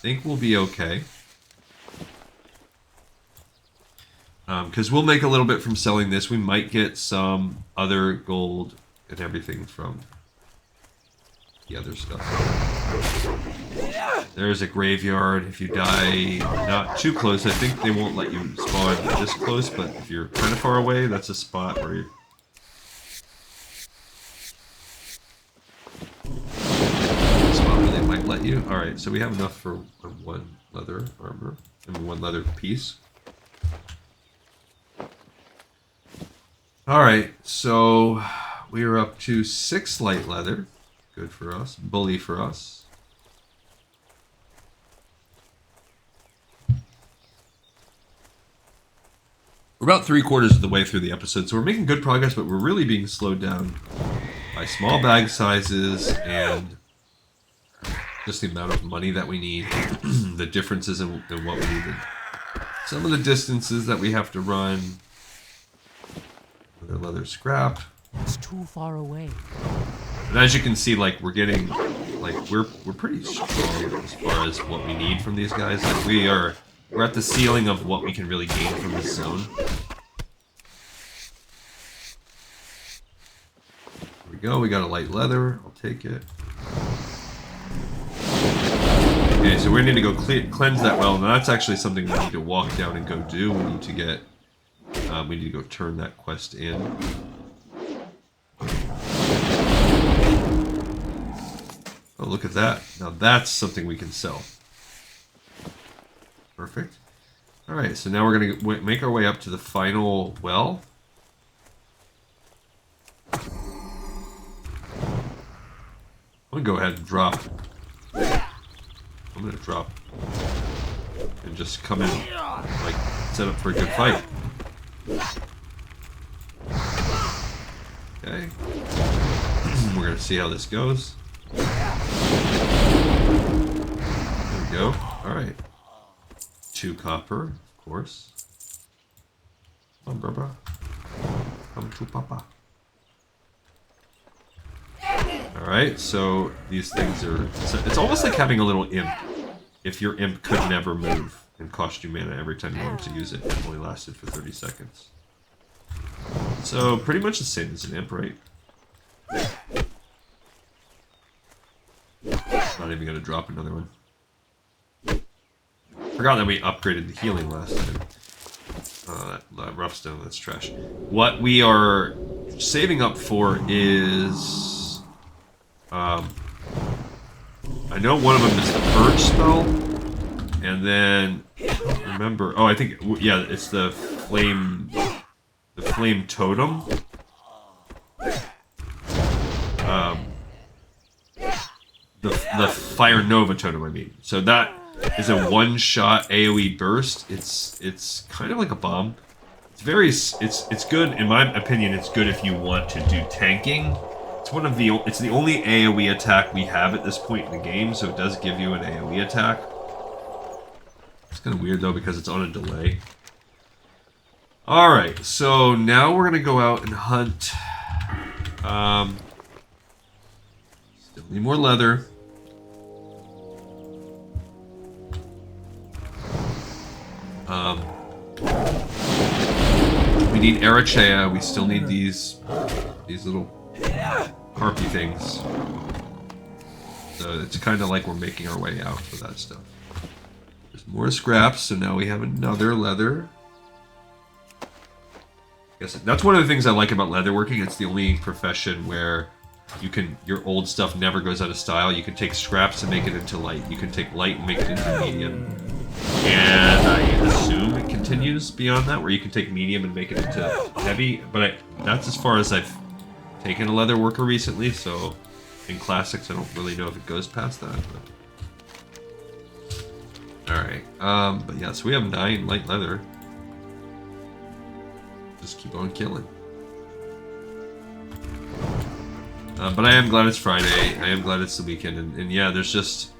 think we'll be okay. Because we'll make a little bit from selling this. We might get some other gold and everything from the other stuff. There's a graveyard. If you die not too close, I think they won't let you spawn this close, but if you're kind of far away, that's a spot where you... spot where they might let you. Alright, so we have enough for one leather armor and one leather piece. Alright, so we are up to 6 light leather. Good for us. Bully for us. We're about 3/4 of the way through the episode, so we're making good progress, but we're really being slowed down by small bag sizes and just the amount of money that we need, the differences in what we need, some of the distances that we have to run. Another leather scrap. It's too far away. And as you can see, like, we're getting, like, we're pretty strong as far as what we need from these guys. Like, we're at the ceiling of what we can really gain from this zone. Here we go, we got a light leather, I'll take it. Okay, so we need to go cleanse that well, and that's actually something we need to walk down and go do. We need to get, we need to go turn that quest in. Oh, look at that. Now that's something we can sell. Perfect. Alright, so now we're going to make our way up to the final well. I'm going to go ahead and drop. I'm going to drop. And just come in, like, set up for a good fight. Okay. We're going to see how this goes. There we go. Alright. 2 copper, of course. Come on, brother. Come to papa. Alright, so these things are... So it's almost like having a little imp. If your imp could never move and cost you mana every time you wanted to use it, it only lasted for 30 seconds. So, pretty much the same as an imp, right? Not even gonna drop another one. Forgot that we upgraded the healing last time. That rough stone, that's trash. What we are saving up for is... I know one of them is the purge spell. And then... remember... Oh, I think... Yeah, it's the flame... The flame totem. The fire nova totem, I mean. So that is a one-shot AoE burst. It's kind of like a bomb. It's very it's good in my opinion. It's good if you want to do tanking. It's the only AoE attack we have at this point in the game, so it does give you an AoE attack. It's kind of weird though because it's on a delay. All right, so now we're gonna go out and hunt. Still need more leather. We need Arachea. We still need these little harpy things. So it's kind of like we're making our way out for that stuff. There's more scraps, so now we have another leather. Yes, that's one of the things I like about leatherworking. It's the only profession where your old stuff never goes out of style. You can take scraps and make it into light. You can take light and make it into medium. And I assume it continues beyond that, where you can take medium and make it into heavy. But that's as far as I've taken a Leatherworker recently, so in Classics I don't really know if it goes past that. Alright, but yeah, so we have 9 light leather. Just keep on killing. But I am glad it's Friday. I am glad it's the weekend, and yeah, there's just...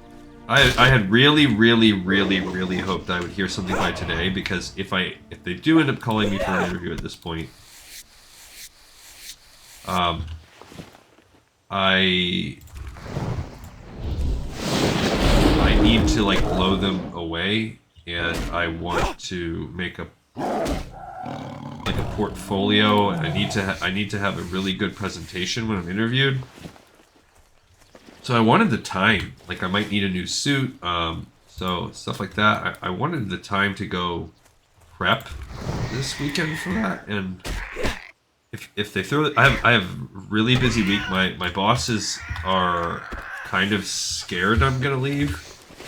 I had really hoped I would hear something by today, because if they do end up calling me for an interview at this point, I need to like blow them away, and I want to make a portfolio, and I need to have a really good presentation when I'm interviewed. So I wanted the time, like I might need a new suit, so stuff like that. I wanted the time to go prep this weekend for that, and if they throw it, I have a really busy week. My bosses are kind of scared I'm gonna leave,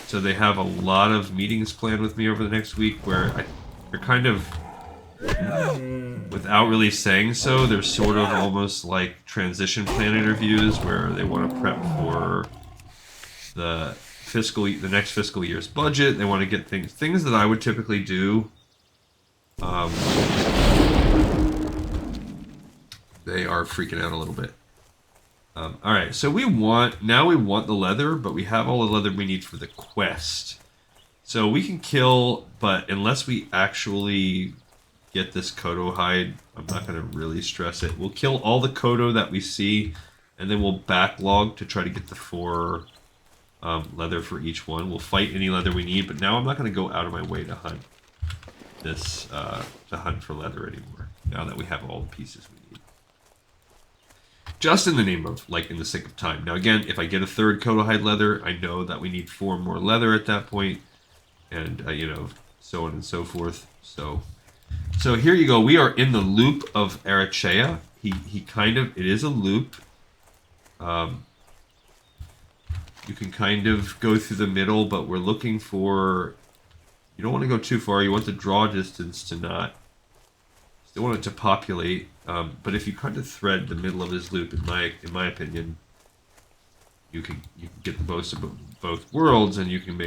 so they have a lot of meetings planned with me over the next week where they're kind of, without really saying so, they're sort of almost like transition plan interviews where they want to prep for the next fiscal year's budget. They want to get things that I would typically do. They are freaking out a little bit. All right, so we want the leather, but we have all the leather we need for the quest. So we can kill, but unless we actually get this Kodo hide, I'm not going to really stress it. We'll kill all the Kodo that we see, and then we'll backlog to try to get the 4 leather for each one. We'll fight any leather we need, but now I'm not going to go out of my way to hunt this, to hunt for leather anymore, now that we have all the pieces we need. Just in the name of, like, in the sake of time. Now again, if I get a 3rd Kodo hide leather, I know that we need 4 more leather at that point, and, you know, so on and so forth. So here you go. We are in the loop of Arachea. He kind of, it is a loop. You can kind of go through the middle, but we're looking for, you don't want to go too far. You want the draw distance to not, still want it to populate. But if you kind of thread the middle of his loop, in my opinion, you can get the most of both worlds, and you can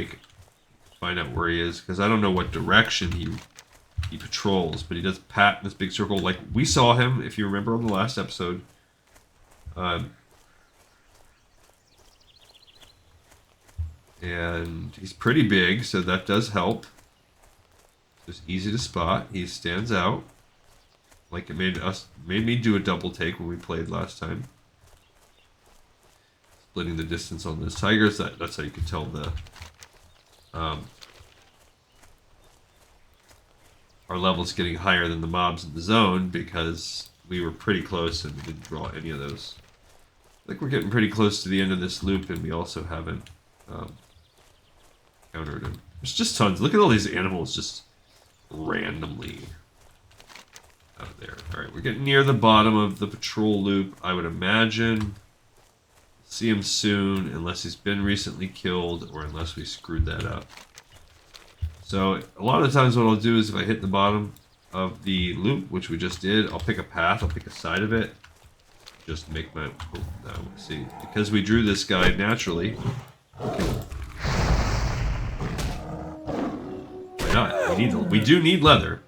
find out where he is, because I don't know what direction he patrols, but he does pat in this big circle. Like we saw him, if you remember on the last episode. And he's pretty big, so that does help. It's easy to spot. He stands out. Like it made me do a double take when we played last time. Splitting the distance on those tigers. That's how you can tell the our level's getting higher than the mobs in the zone, because we were pretty close and we didn't draw any of those. I think we're getting pretty close to the end of this loop, and we also haven't countered him. There's just tons. Look at all these animals just randomly out there. Alright, we're getting near the bottom of the patrol loop. I would imagine see him soon, unless he's been recently killed or unless we screwed that up. So a lot of the times what I'll do is if I hit the bottom of the loop, which we just did, I'll pick a path, I'll pick a side of it. Just make my... Oh, no, see. Because we drew this guy naturally. Why not? We do need leather.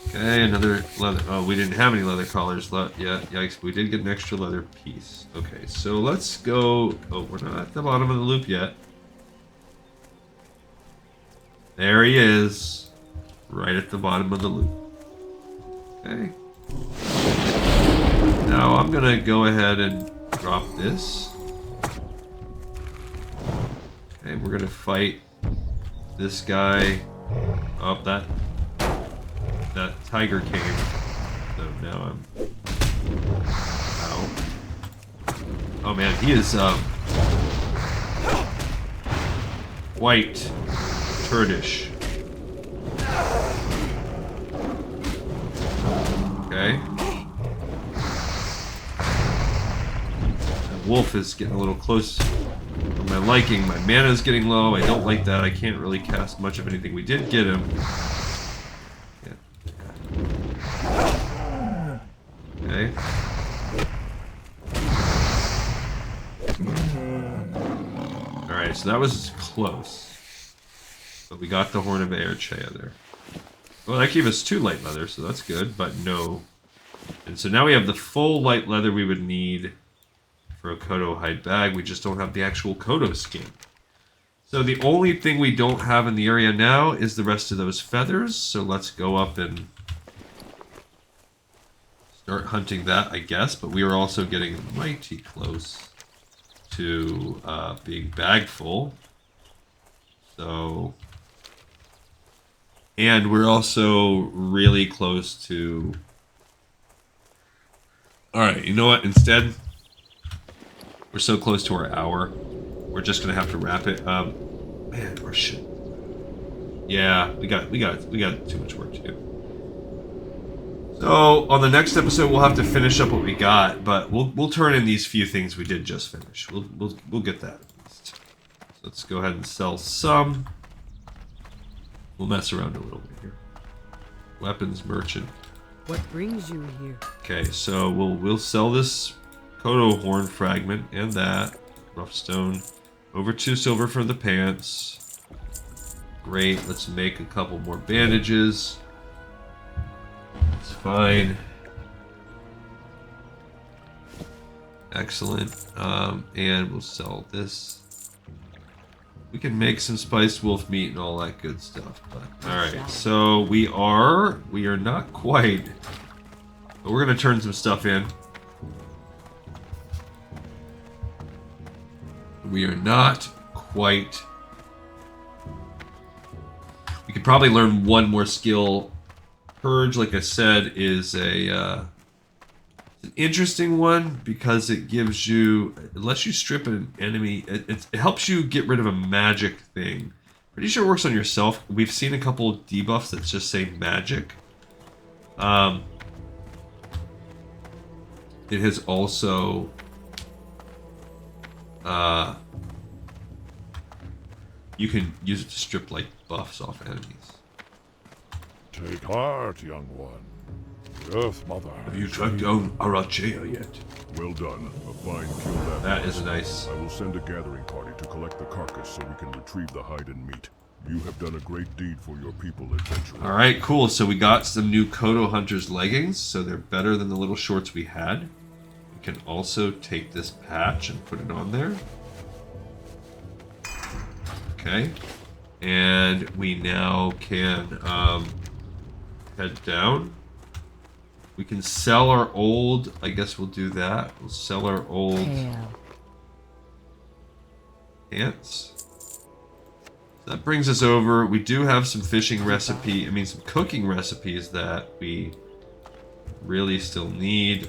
Okay, another leather. Oh, we didn't have any leather collars yet. Yikes, we did get an extra leather piece. Okay, so let's go... Oh, we're not at the bottom of the loop yet. There he is. Right at the bottom of the loop. Okay. Now I'm gonna go ahead and drop this. Okay, we're gonna fight this guy up that tiger cave. So now I'm... Ow. Oh man, he is quite turdish. Okay. That wolf is getting a little close for my liking. My mana is getting low. I don't like that. I can't really cast much of anything. We did get him. Yeah. Okay. Alright, so that was close. But we got the Horn of Airchea there. Well, that gave us 2 light leather, so that's good, but no. And so now we have the full light leather we would need for a Kodo hide bag. We just don't have the actual Kodo skin. So the only thing we don't have in the area now is the rest of those feathers. So let's go up and start hunting that, I guess. But we are also getting mighty close to being bagged full. So... And we're also really close to... Alright, you know what? Instead, we're so close to our hour. We're just gonna have to wrap it. Man, or shit. Yeah, we got too much work to do. So on the next episode, we'll have to finish up what we got, but we'll turn in these few things we did just finish. We'll get that at least. So let's go ahead and sell some. We'll mess around a little bit here. Weapons merchant. What brings you here? Okay, so we'll sell this Kodo horn fragment and that rough stone. Over 2 silver for the pants. Great. Let's make a couple more bandages. It's fine. Excellent. And we'll sell this. We can make some spiced wolf meat and all that good stuff. But alright, so we are not quite. But we're gonna turn some stuff in. We are not quite. We could probably learn one more skill. Purge, like I said, is an interesting one because it gives you, it lets you strip an enemy. It helps you get rid of a magic thing. Pretty sure it works on yourself. We've seen a couple of debuffs that just say magic. It has also you can use it to strip like buffs off enemies. Take heart, young one. Earth Mother. Have you tracked down Arachea yet? Well done. A fine kill That is nice. I will send a gathering party to collect the carcass so we can retrieve the hide and meat. You have done a great deed for your people, adventurer. Alright, cool. So we got some new Kodo Hunter's leggings, so they're better than the little shorts we had. We can also take this patch and put it on there. Okay. And we now can head down. We can sell our old, I guess we'll do that. We'll sell our old pants. That brings us over. We do have some fishing some cooking recipes that we really still need.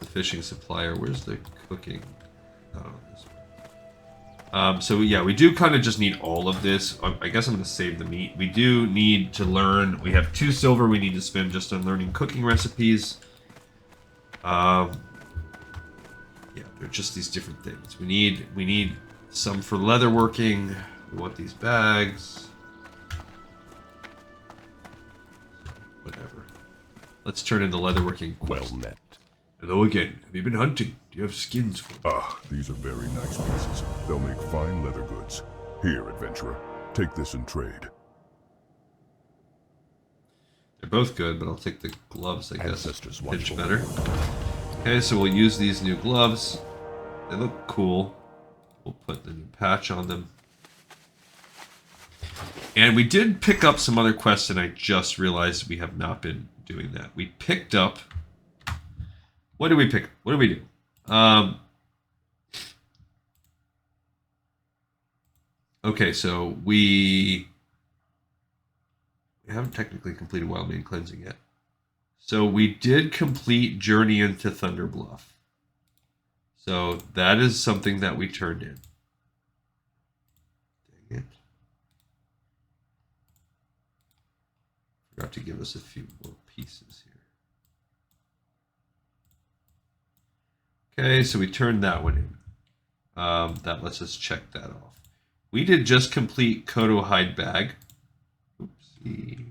The fishing supplier, where's the cooking? Oh, this one. So yeah, we do kind of just need all of this. I guess I'm going to save the meat. We do need to learn. We have 2 silver we need to spend just on learning cooking recipes. Yeah, they're just these different things. We need some for leatherworking. We want these bags. Whatever. Let's turn in the leatherworking quest. Well met. Hello again. Have you been hunting? Do you have skins for me? Ah, these are very nice pieces. They'll make fine leather goods. Here, adventurer. Take this and trade. They're both good, but I'll take the gloves, I guess. Ancestors Pinch watchful. better. Okay, so we'll use these new gloves. They look cool. We'll put the new patch on them. And we did pick up some other quests, and I just realized we have not been doing that. We picked up... What did we pick? What did we do? Okay, so we haven't technically completed Wildmane Cleansing yet. So we did complete Journey into Thunder Bluff. So that is something that we turned in. Dang it. Forgot to give us a few more pieces here. Okay, so we turned that one in. That lets us check that off. We did just complete Kodo Hide Bag. Oopsie.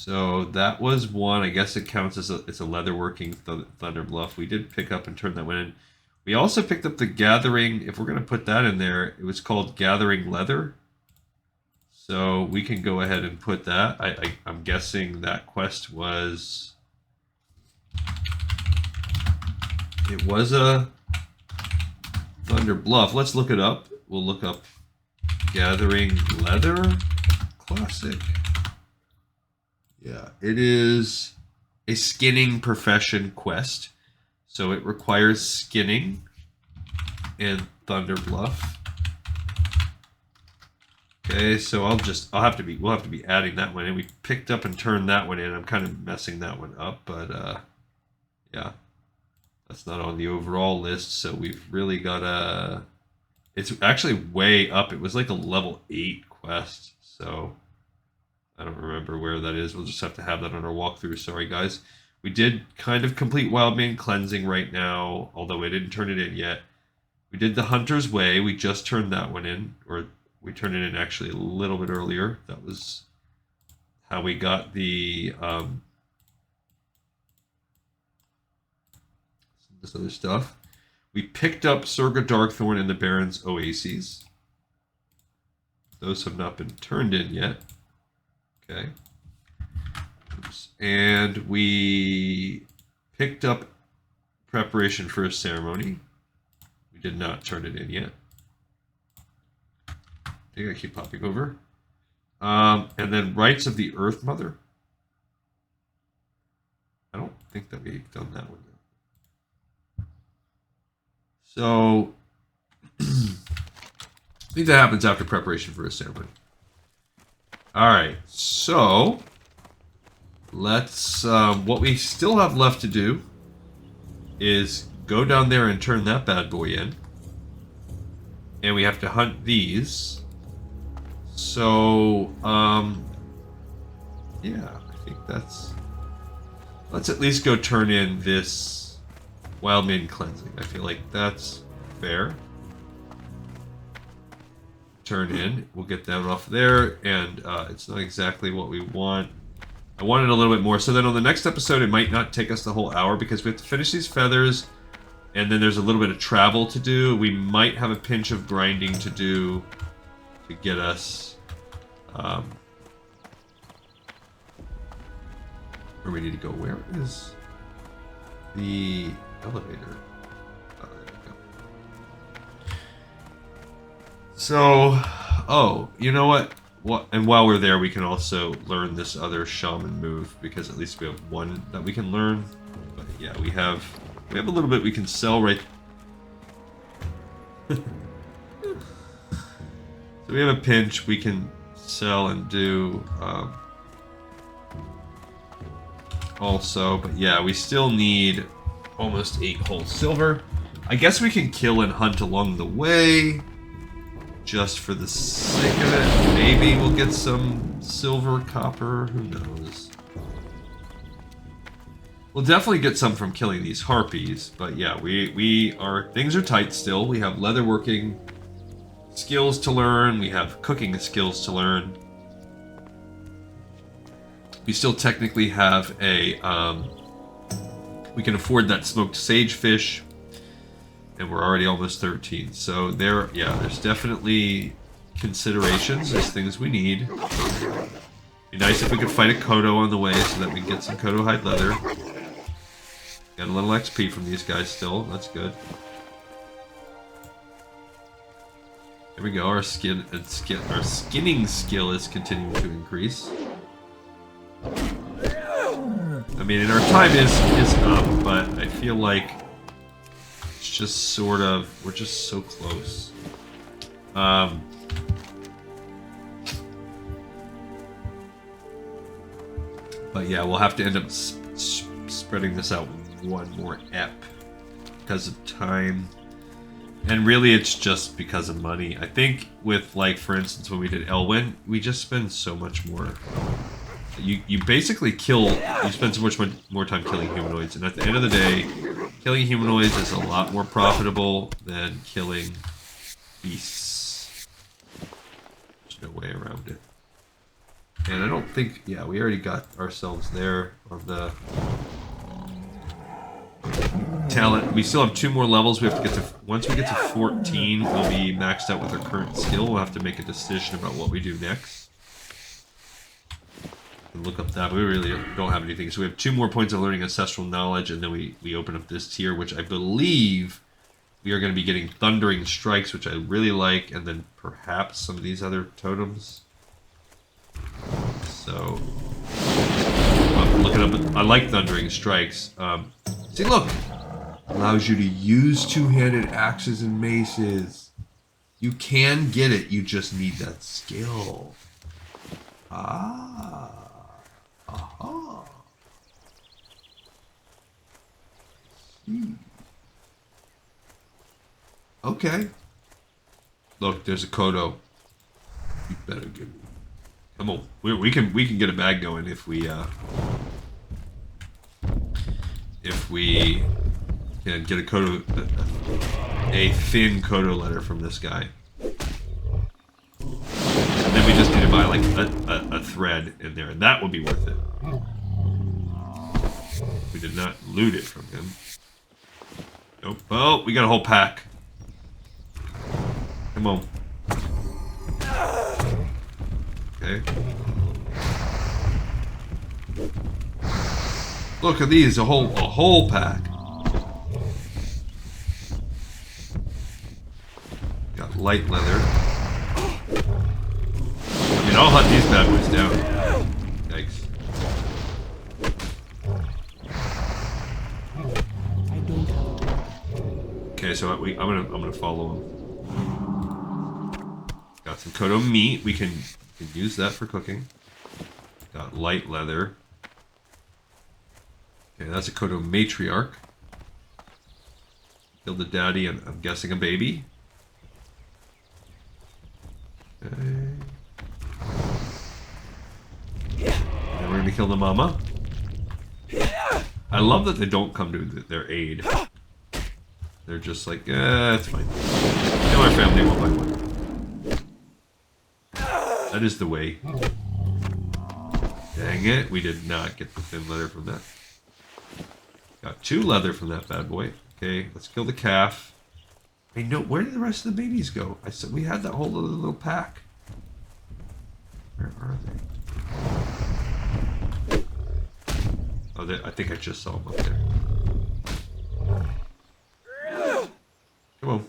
So that was one. I guess it counts as it's a leatherworking Thunder Bluff. We did pick up and turn that one in. We also picked up the Gathering. If we're going to put that in there, it was called Gathering Leather. So we can go ahead and put that. I'm guessing that quest was... It was a Thunder Bluff. Let's look it up. We'll look up Gathering Leather Classic. Yeah, it is a skinning profession quest. So it requires skinning and Thunder Bluff. Okay, so we'll have to be adding that one in. We picked up and turned that one in. I'm kind of messing that one up, but yeah. That's not on the overall list, so we've really got a... It's actually way up. It was like a level 8 quest, so I don't remember where that is. We'll just have to have that on our walkthrough. Sorry, guys. We did kind of complete Wildmane Cleansing right now, although we didn't turn it in yet. We did the Hunter's Way. We just turned that one in, or we turned it in actually a little bit earlier. That was how we got the... this other stuff. We picked up Surga Darkthorn and the Baron's Oases. Those have not been turned in yet. Okay. Oops. And we picked up Preparation for a Ceremony. We did not turn it in yet. I think I keep popping over. And then Rites of the Earth Mother. I don't think that we've done that one yet. So, I think that happens after Preparation for a Ceremony. Alright, so, let's, what we still have left to do is go down there and turn that bad boy in. And we have to hunt these. So, yeah, I think that's... Let's at least go turn in this Wildmane Cleansing. I feel like that's fair. Turn in. We'll get that off there, and it's not exactly what we want. I wanted a little bit more. So then on the next episode, it might not take us the whole hour because we have to finish these feathers, and then there's a little bit of travel to do. We might have a pinch of grinding to do to get us where we need to go. Where is the elevator? Oh, there we go. So, oh, you know what? And while we're there, we can also learn this other shaman move because at least we have one that we can learn. But yeah, we have a little bit we can sell right. So we have a pinch we can sell and do also, but yeah, we still need almost 8 whole silver. I guess we can kill and hunt along the way just for the sake of it. Maybe we'll get some silver, copper, who knows. We'll definitely get some from killing these harpies, but yeah, things are tight still. We have leatherworking skills to learn, we have cooking skills to learn. We still technically have a, we can afford that smoked sagefish, and we're already almost 13. So there's definitely considerations, there's things we need. Be nice if we could fight a Kodo on the way so that we can get some Kodo hide leather. Got a little XP from these guys still, that's good. There we go, our skinning skill is continuing to increase. I mean, and our time is up, but I feel like it's just sort of, we're just so close. But yeah, we'll have to end up spreading this out with one more ep because of time. And really, it's just because of money. I think with, like, for instance, when we did Elwyn, we just spend so much more. You basically you spend so much more time killing humanoids, and at the end of the day, killing humanoids is a lot more profitable than killing beasts. There's no way around it. And I don't think, yeah, we already got ourselves there on the talent. We still have 2 more levels. We have to get to, once we get to 14, we'll be maxed out with our current skill. We'll have to make a decision about what we do next. And look up that, but we really don't have anything. So we have 2 more points of learning ancestral knowledge, and then we open up this tier, which I believe we are going to be getting Thundering Strikes, which I really like, and then perhaps some of these other totems. So, I'm looking up. I like Thundering Strikes. See, look, allows you to use 2-handed axes and maces. You can get it. You just need that skill. Ah, aha. Okay. Look, there's a Kodo. You better get me. Come on, we can get a bag going if we can get a Kodo, a thin Kodo letter from this guy. And then we just need to buy like a thread in there, and that would be worth it. We did not loot it from him. Nope. Oh, we got a whole pack. Come on. Okay. Look at these, a whole pack. Got light leather. I mean, I'll hunt these bad boys down. Yikes. Okay, so I'm gonna follow him. Got some Kodo meat. We can use that for cooking. Got light leather. Okay, that's a Kodo matriarch. Killed a daddy and I'm guessing a baby. Okay. Then we're gonna kill the mama. I love that they don't come to their aid. They're just like, it's fine. Kill our family one by one. That is the way. Dang it, we did not get the thin leather from that. Got 2 leather from that bad boy. Okay, let's kill the calf. Hey, no, where did the rest of the babies go? I said we had that whole little pack. Where are they? Oh, I think I just saw them up there. Come on.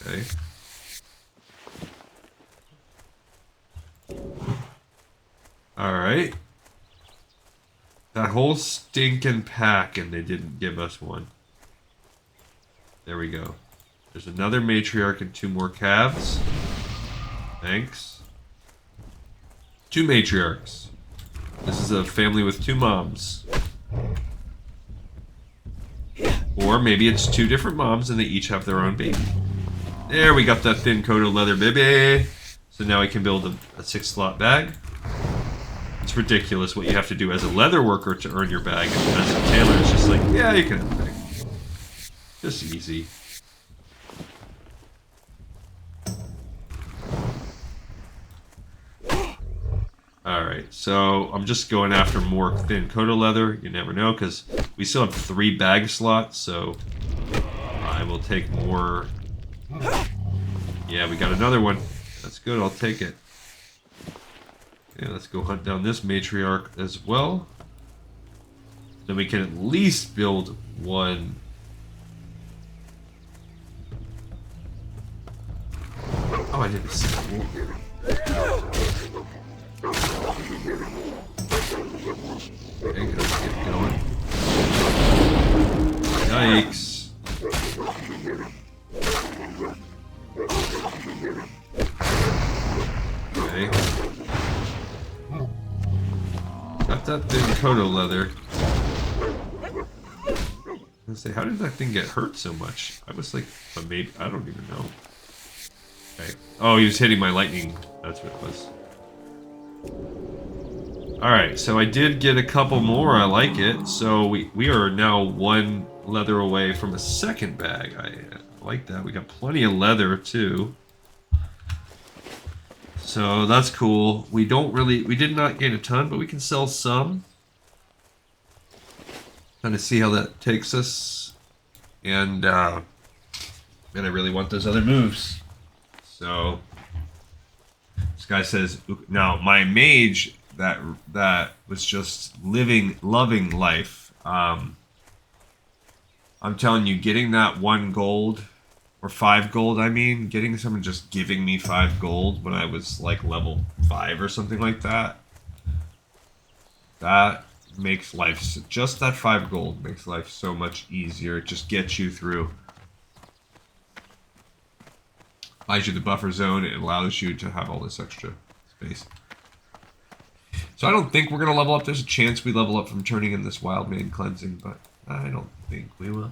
Okay. Alright. That whole stinking pack and they didn't give us one. There we go. There's another matriarch and 2 more calves. Thanks. 2 matriarchs. This is a family with 2 moms. Or maybe it's 2 different moms and they each have their own baby. There, we got that thin Kodo leather baby. So now we can build a 6-slot bag. It's ridiculous what you have to do as a leather worker to earn your bag. And as a tailor, it's just like, yeah, you can have a bag. Just easy. Alright, so I'm just going after more thin Kodo leather. You never know, because we still have 3 bag slots, so I will take more. Yeah, we got another one. That's good, I'll take it. Yeah, let's go hunt down this matriarch as well. Then we can at least build 1. Oh, I didn't see that. Okay, let's get going. Yikes. Okay. Got that thin Kodo leather. I was gonna say, how did that thing get hurt so much? I was like, maybe, I don't even know. Okay. Oh, he was hitting my lightning. That's what it was. Alright, so I did get a couple more. I like it. So we are now 1 leather away from a second bag. I like that. We got plenty of leather, too. So that's cool. We did not gain a ton, but we can sell some. Kind of see how that takes us. And I really want those other moves. So this guy says, now my mage that was just loving life. I'm telling you, getting that 1 gold or 5 gold, I mean, getting someone just giving me 5 gold when I was like level 5 or something like that. That makes life, just that 5 gold makes life so much easier. It just gets you through. Buys you the buffer zone. It allows you to have all this extra space. So I don't think we're going to level up. There's a chance we level up from turning in this Wildmane Cleansing, but I don't think we will.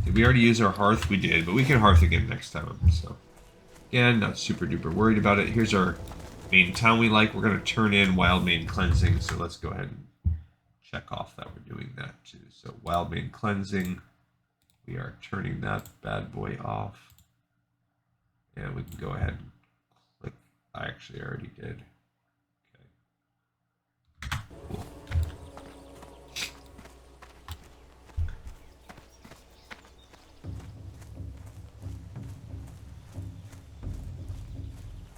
Did we already use our Hearth? We did, but we can Hearth again next time. So again, not super duper worried about it. Here's our main town we like. We're going to turn in Wildmane Cleansing, so let's go ahead and check off that we're doing that too. So Wildmane Cleansing, we are turning that bad boy off. And we can go ahead and click. I actually already did. Okay. Cool.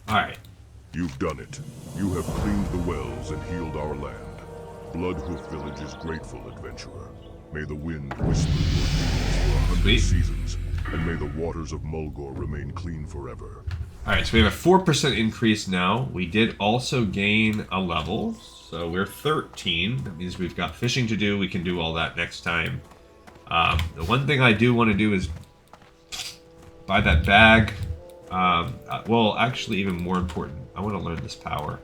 Alright. You've done it. You have cleaned the wells and healed our land. Bloodhoof Village is grateful, adventurer. May the wind whisper your deeds for 100 seasons, and may the waters of Mulgore remain clean forever. Alright, so we have a 4% increase now. We did also gain a level, so we're 13. That means we've got fishing to do. We can do all that next time. The one thing I do want to do is buy that bag. Well, actually, even more important, I want to learn this power.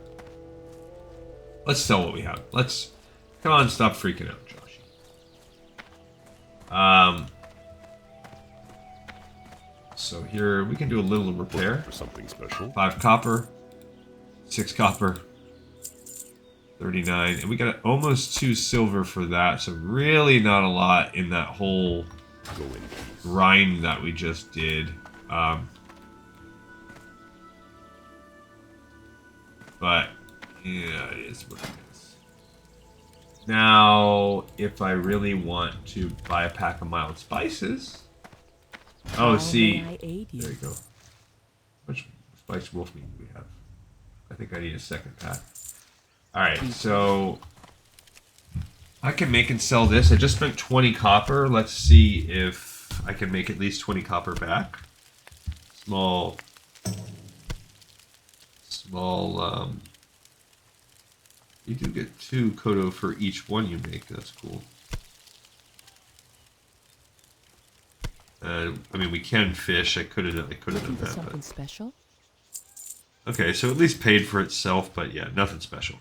Let's sell what we have. Let's... Come on, stop freaking out, Joshy. So here, we can do a little repair. For something special. 5 copper. 6 copper. 39. And we got almost 2 silver for that. So really not a lot in that whole Go in peace. grind that we just did. But, yeah, it is what it is. Now, if I really want to buy a pack of mild spices... Oh, see, there you go. How much spice wolf meat do we have? I think I need a second pack. Alright, so... I can make and sell this. I just spent 20 copper. Let's see if I can make at least 20 copper back. Small, you do get 2 Kodo for each one you make. That's cool. I mean, we can fish. I could have done that. Something special? Okay, so at least paid for itself, but yeah, nothing special.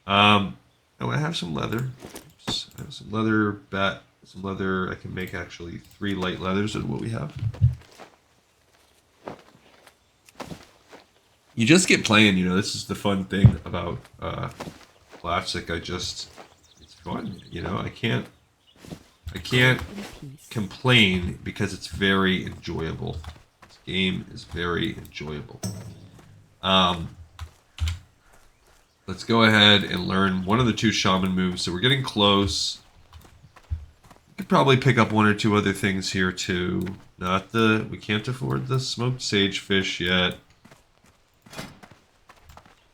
Oh, I have some leather. Oops. I have some leather, some leather. I can make actually 3 light leathers of what we have. You just get playing, you know, this is the fun thing about Classic. It's fun, you know, I can't complain because it's very enjoyable. This game is very enjoyable. Let's go ahead and learn one of the 2 shaman moves. So we're getting close. We could probably pick up 1 or 2 other things here too. We can't afford the smoked sagefish yet.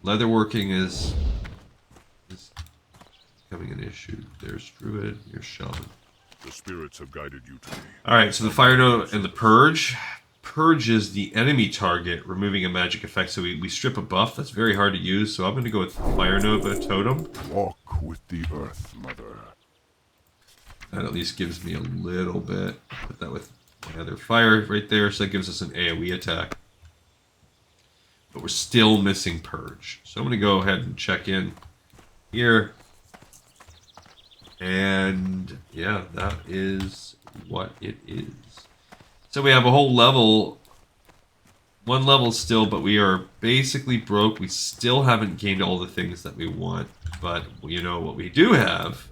Leatherworking is becoming an issue. There's Druid, here's Shaman. The spirits have guided you to me. Alright, so the Fire Note and the Purge. Purges the enemy target, removing a magic effect. So we strip a buff. That's very hard to use, so I'm going to go with Fire Note but a Totem. Walk with the earth, mother. That at least gives me a little bit. Put that with my other fire right there, so that gives us an AoE attack. But we're still missing Purge. So I'm going to go ahead and check in here. And yeah, that is what it is. So we have a whole level, 1 level still, but we are basically broke. We still haven't gained all the things that we want. But you know what we do have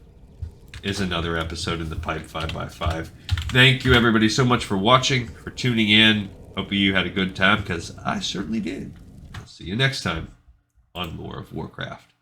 is another episode in the pipe 5x5. Thank you everybody so much for watching, for tuning in. Hope you had a good time, because I certainly did. see you next time on more of Warcraft.